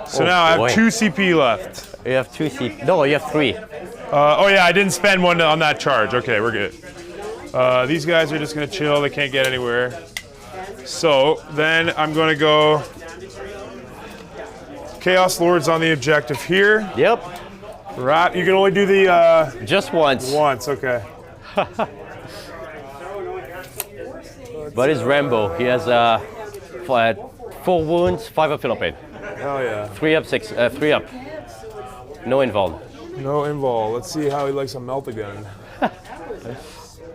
So now I have 2 CP left. You have 2 CP. No, you have 3. Oh yeah, I didn't spend one on that charge. Okay, we're good. These guys are just gonna chill. They can't get anywhere. So then I'm gonna go Chaos Lords on the objective here. Yep. Right. You can only do the just once. Once. Okay. But it's Rambo. He has 4 wounds, 5 up fill pain. Hell yeah. 3 up, 6. 3 up. No involved. No invol. Let's see how he likes a melt gun.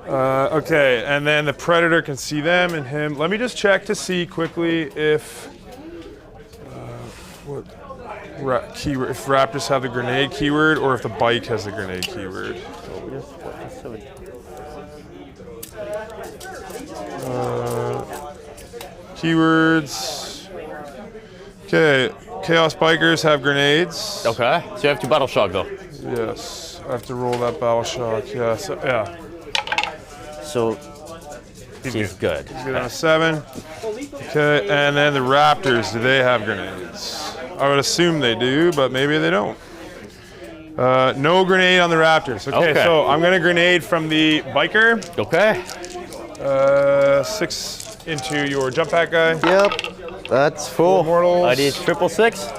Okay, and then the predator can see them and him. Let me just check to see quickly if if raptors have the grenade keyword or if the bike has the grenade keyword. Keywords. Okay, Chaos Bikers have grenades. Okay, so you have to battle shock though. Yes, I have to roll that battle shock. Yeah, yeah. So he's good. He's good on a 7. Okay, and then the Raptors, do they have grenades? I would assume they do, but maybe they don't. No grenade on the Raptors. Okay, so I'm gonna grenade from the biker. Okay. 6 into your jump pack guy. Yep, that's full. Mortals. I need 666.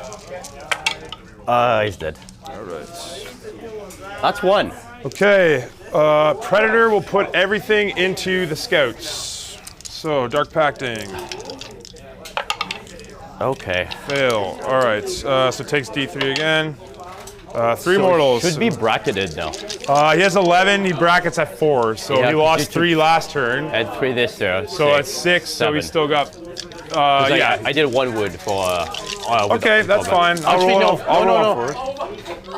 He's dead. All right. That's 1. Okay, Predator will put everything into the scouts. So, Dark Pacting. Okay. Fail. All right, so takes D3 again. 3 So mortals. should be bracketed now. He has 11, he brackets at 4, so Yeah, he lost 3 last turn. And 3 this turn. So at 6, so we still got, yeah. I did 1 wood for, okay, that's fine. I'll roll for it.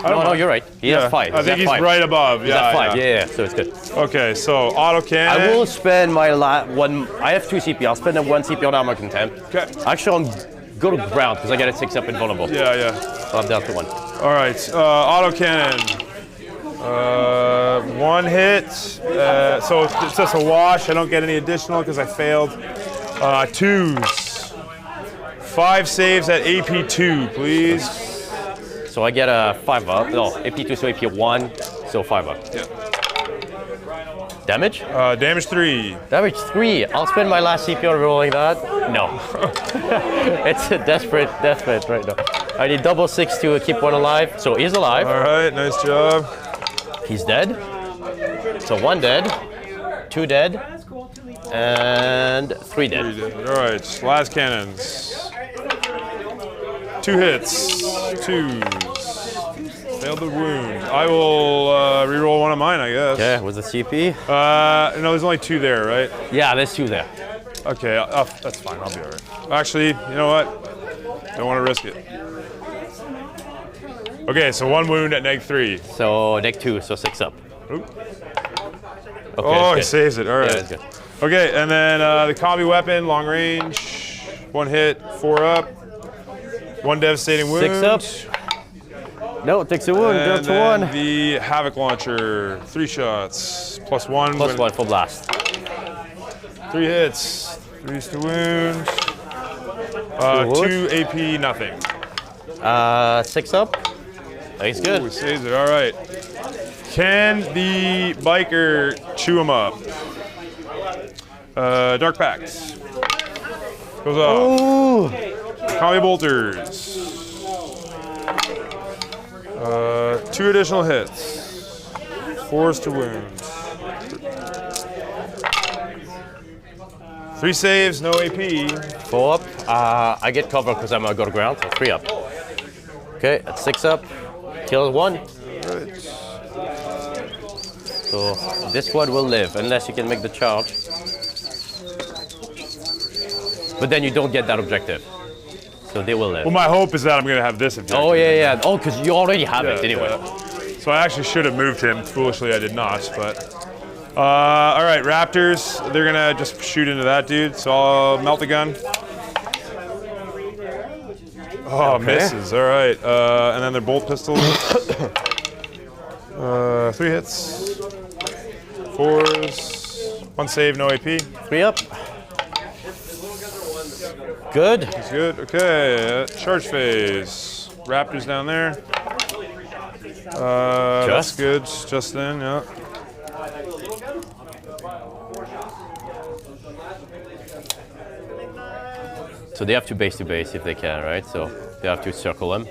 No, you're right. He has 5. I think he's right above. He's at 5, yeah, so it's good. Okay, so auto cannon. I will spend my one, I have 2 CP, I'll spend 1 CP on armor contempt. Okay. Actually, I'll go to ground, because I got a 6 up invulnerable. Yeah, yeah. So I'm down to 1. All right, auto cannon. 1 hit, so it's just a wash. I don't get any additional because I failed. 2s. 5 saves at AP 2, please. So I get a 5 up. No, AP 2, so AP 1, so 5 up. Yeah. Damage? Damage 3. Damage 3. I'll spend my last CP on rolling that. No. It's a desperate right now. I need double 6 to keep 1 alive. So he's alive. All right, nice job. He's dead. So 1 dead, 2 dead, and 3 dead. 3 dead. All right, last cannons. 2 hits. 2s. Failed the wound. I will reroll one of mine, I guess. Okay, was the CP? No, there's only 2 there, right? Yeah, there's 2 there. Okay, that's fine. I'll be all right. Actually, you know what? Don't want to risk it. Okay, so 1 wound at -3. So neg 2, so 6 up. Oop. Okay, Oh, he saves it. All right. Yeah, that's good. Okay, and then the Combi-weapon, long range, 1 hit, 4 up, 1 devastating wound. 6 up. No, it takes a wound, down And to then 1. the Havoc launcher, 3 shots, +1. Plus 1 for blast. 3 hits, 3 to wound. 2 AP, nothing. 6 up. He's Ooh, good. he saves it. All right. Can the biker chew him up? Dark Pact. Goes off. Ooh. Combi bolters. 2 additional hits. 4s to wound. 3 saves, no AP. 4 up. I get cover because I'm gonna go to ground, so 3 up. Okay, that's 6 up. Kill 1. Right. So this squad will live unless you can make the charge. But then you don't get that objective. So they will live. Well, my hope is that I'm going to have this objective. Oh, yeah. Oh, because you already have it anyway. Yeah. So I actually should have moved him. Foolishly, I did not. But all right, Raptors. They're going to just shoot into that dude. So I'll melt the gun. Oh, Okay. misses. All right. And then their bolt pistols. 3 hits. 4s. 1 save, no AP. 3 up. Good. He's good. Okay. Charge phase. Raptors down there. That's Just? good. Just then, yeah. So they have to base if they can, right? So they have to circle him.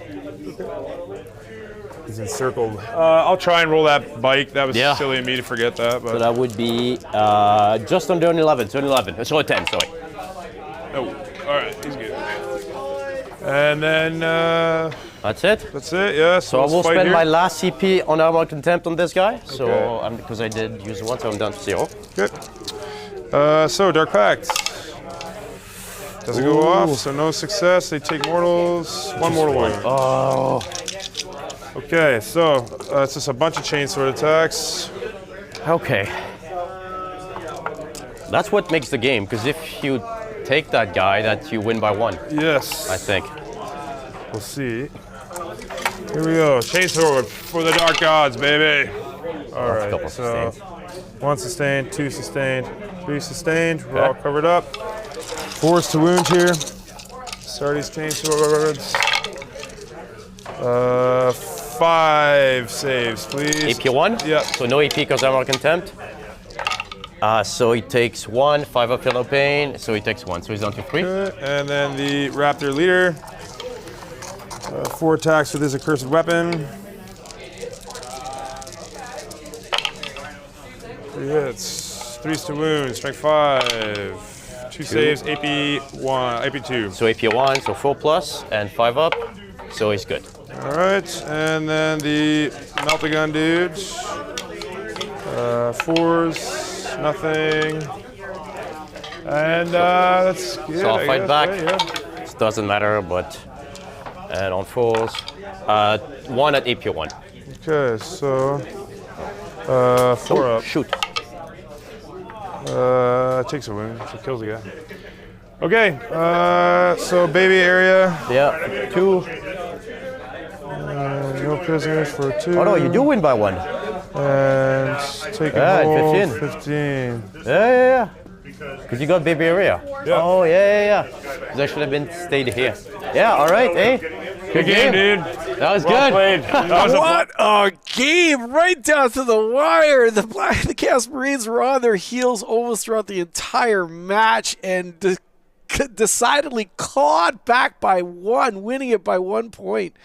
He's encircled. I'll try and roll that bike. That was Yeah. silly of me to forget that. So But that would be just under an 11. So an 11. So a 10, sorry. oh, all right, he's good. And then That's it. that's it. Yeah. So I let's will fight spend here. my last CP on Armor Contempt on this guy. So Okay. because I did use 1, so I'm down to 0. Good. So Dark Pact. Doesn't go off, so no success. They take mortals. 1 mortal wound. Oh. Okay, so it's just a bunch of chainsword attacks. Okay. That's what makes the game, because if you take that guy, that you win by 1, Yes. I think. We'll see. Here we go. Chainsword for the Dark Gods, baby. All That's a couple right, so sustains. 1 sustained, 2 sustained, 3 sustained. We're all covered up. 4s to wound here. Start these chainswords. 5 saves, please. AP 1? Yep. So no AP because Armor Contempt. So he takes 1, 5 up, feel no pain. So he takes 1, so he's down to 3. Good. And then the Raptor leader. 4 attacks with his accursed weapon. 3 hits. 3s to wound. Strength 5. 2 saves. AP 1. AP 2. So AP 1, so 4 plus, and 5 up. So he's good. All right. And then the Meltagun dude. 4s. Nothing. And that's good. So I'll I fight guess, back. right? Yeah. It doesn't matter, but. And on 4s. 1 at AP 1. Okay, so 4 up. Shoot. Takes a wound, so kills the guy. Okay, so baby area. Yeah, 2. No prisoners for 2. Oh no, you do win by 1. And take Yeah, a roll. 15. 15. Yeah. Because you got baby area. Yeah. Oh, yeah. Because I should have been stayed here. Yeah, all right, hey. Good game, dude. That was Well good. played. That was What a game! Right down to the wire. The Chaos Marines were on their heels almost throughout the entire match and decidedly clawed back by 1, winning it by 1 point.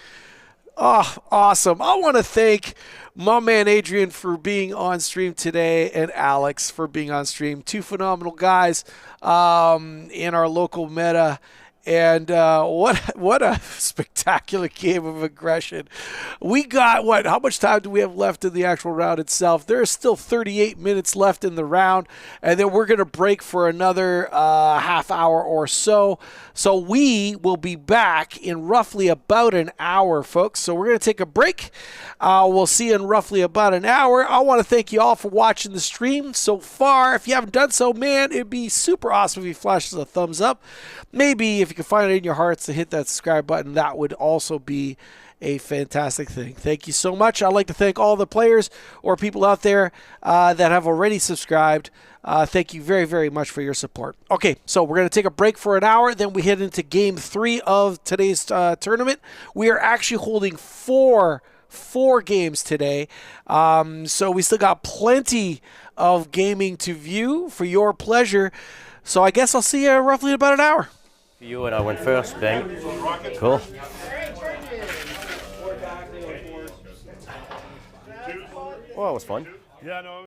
Oh, awesome. I want to thank my man Adrian for being on stream today and Alex for being on stream. 2 phenomenal guys in our local meta. And what a spectacular game of aggression. We got, how much time do we have left in the actual round itself? There is still 38 minutes left in the round, and then we're going to break for another half hour or so. So we will be back in roughly about an hour, folks. So we're going to take a break. We'll see you in roughly about an hour. I want to thank you all for watching the stream so far. If you haven't done so, man, it'd be super awesome if you flash us a thumbs up. Maybe if you can find it in your hearts to hit that subscribe button, that would also be a fantastic thing. Thank you so much. I'd like to thank all the players or people out there that have already subscribed. Thank you very, very much for your support. Okay, so we're going to take a break for an hour. Then we head into Game 3 of today's tournament. We are actually holding 4 4 games today. So we still got plenty of gaming to view for your pleasure. So I guess I'll see you roughly in about an hour. You and I went first, bang. Cool. Well, that was fun. Yeah, no.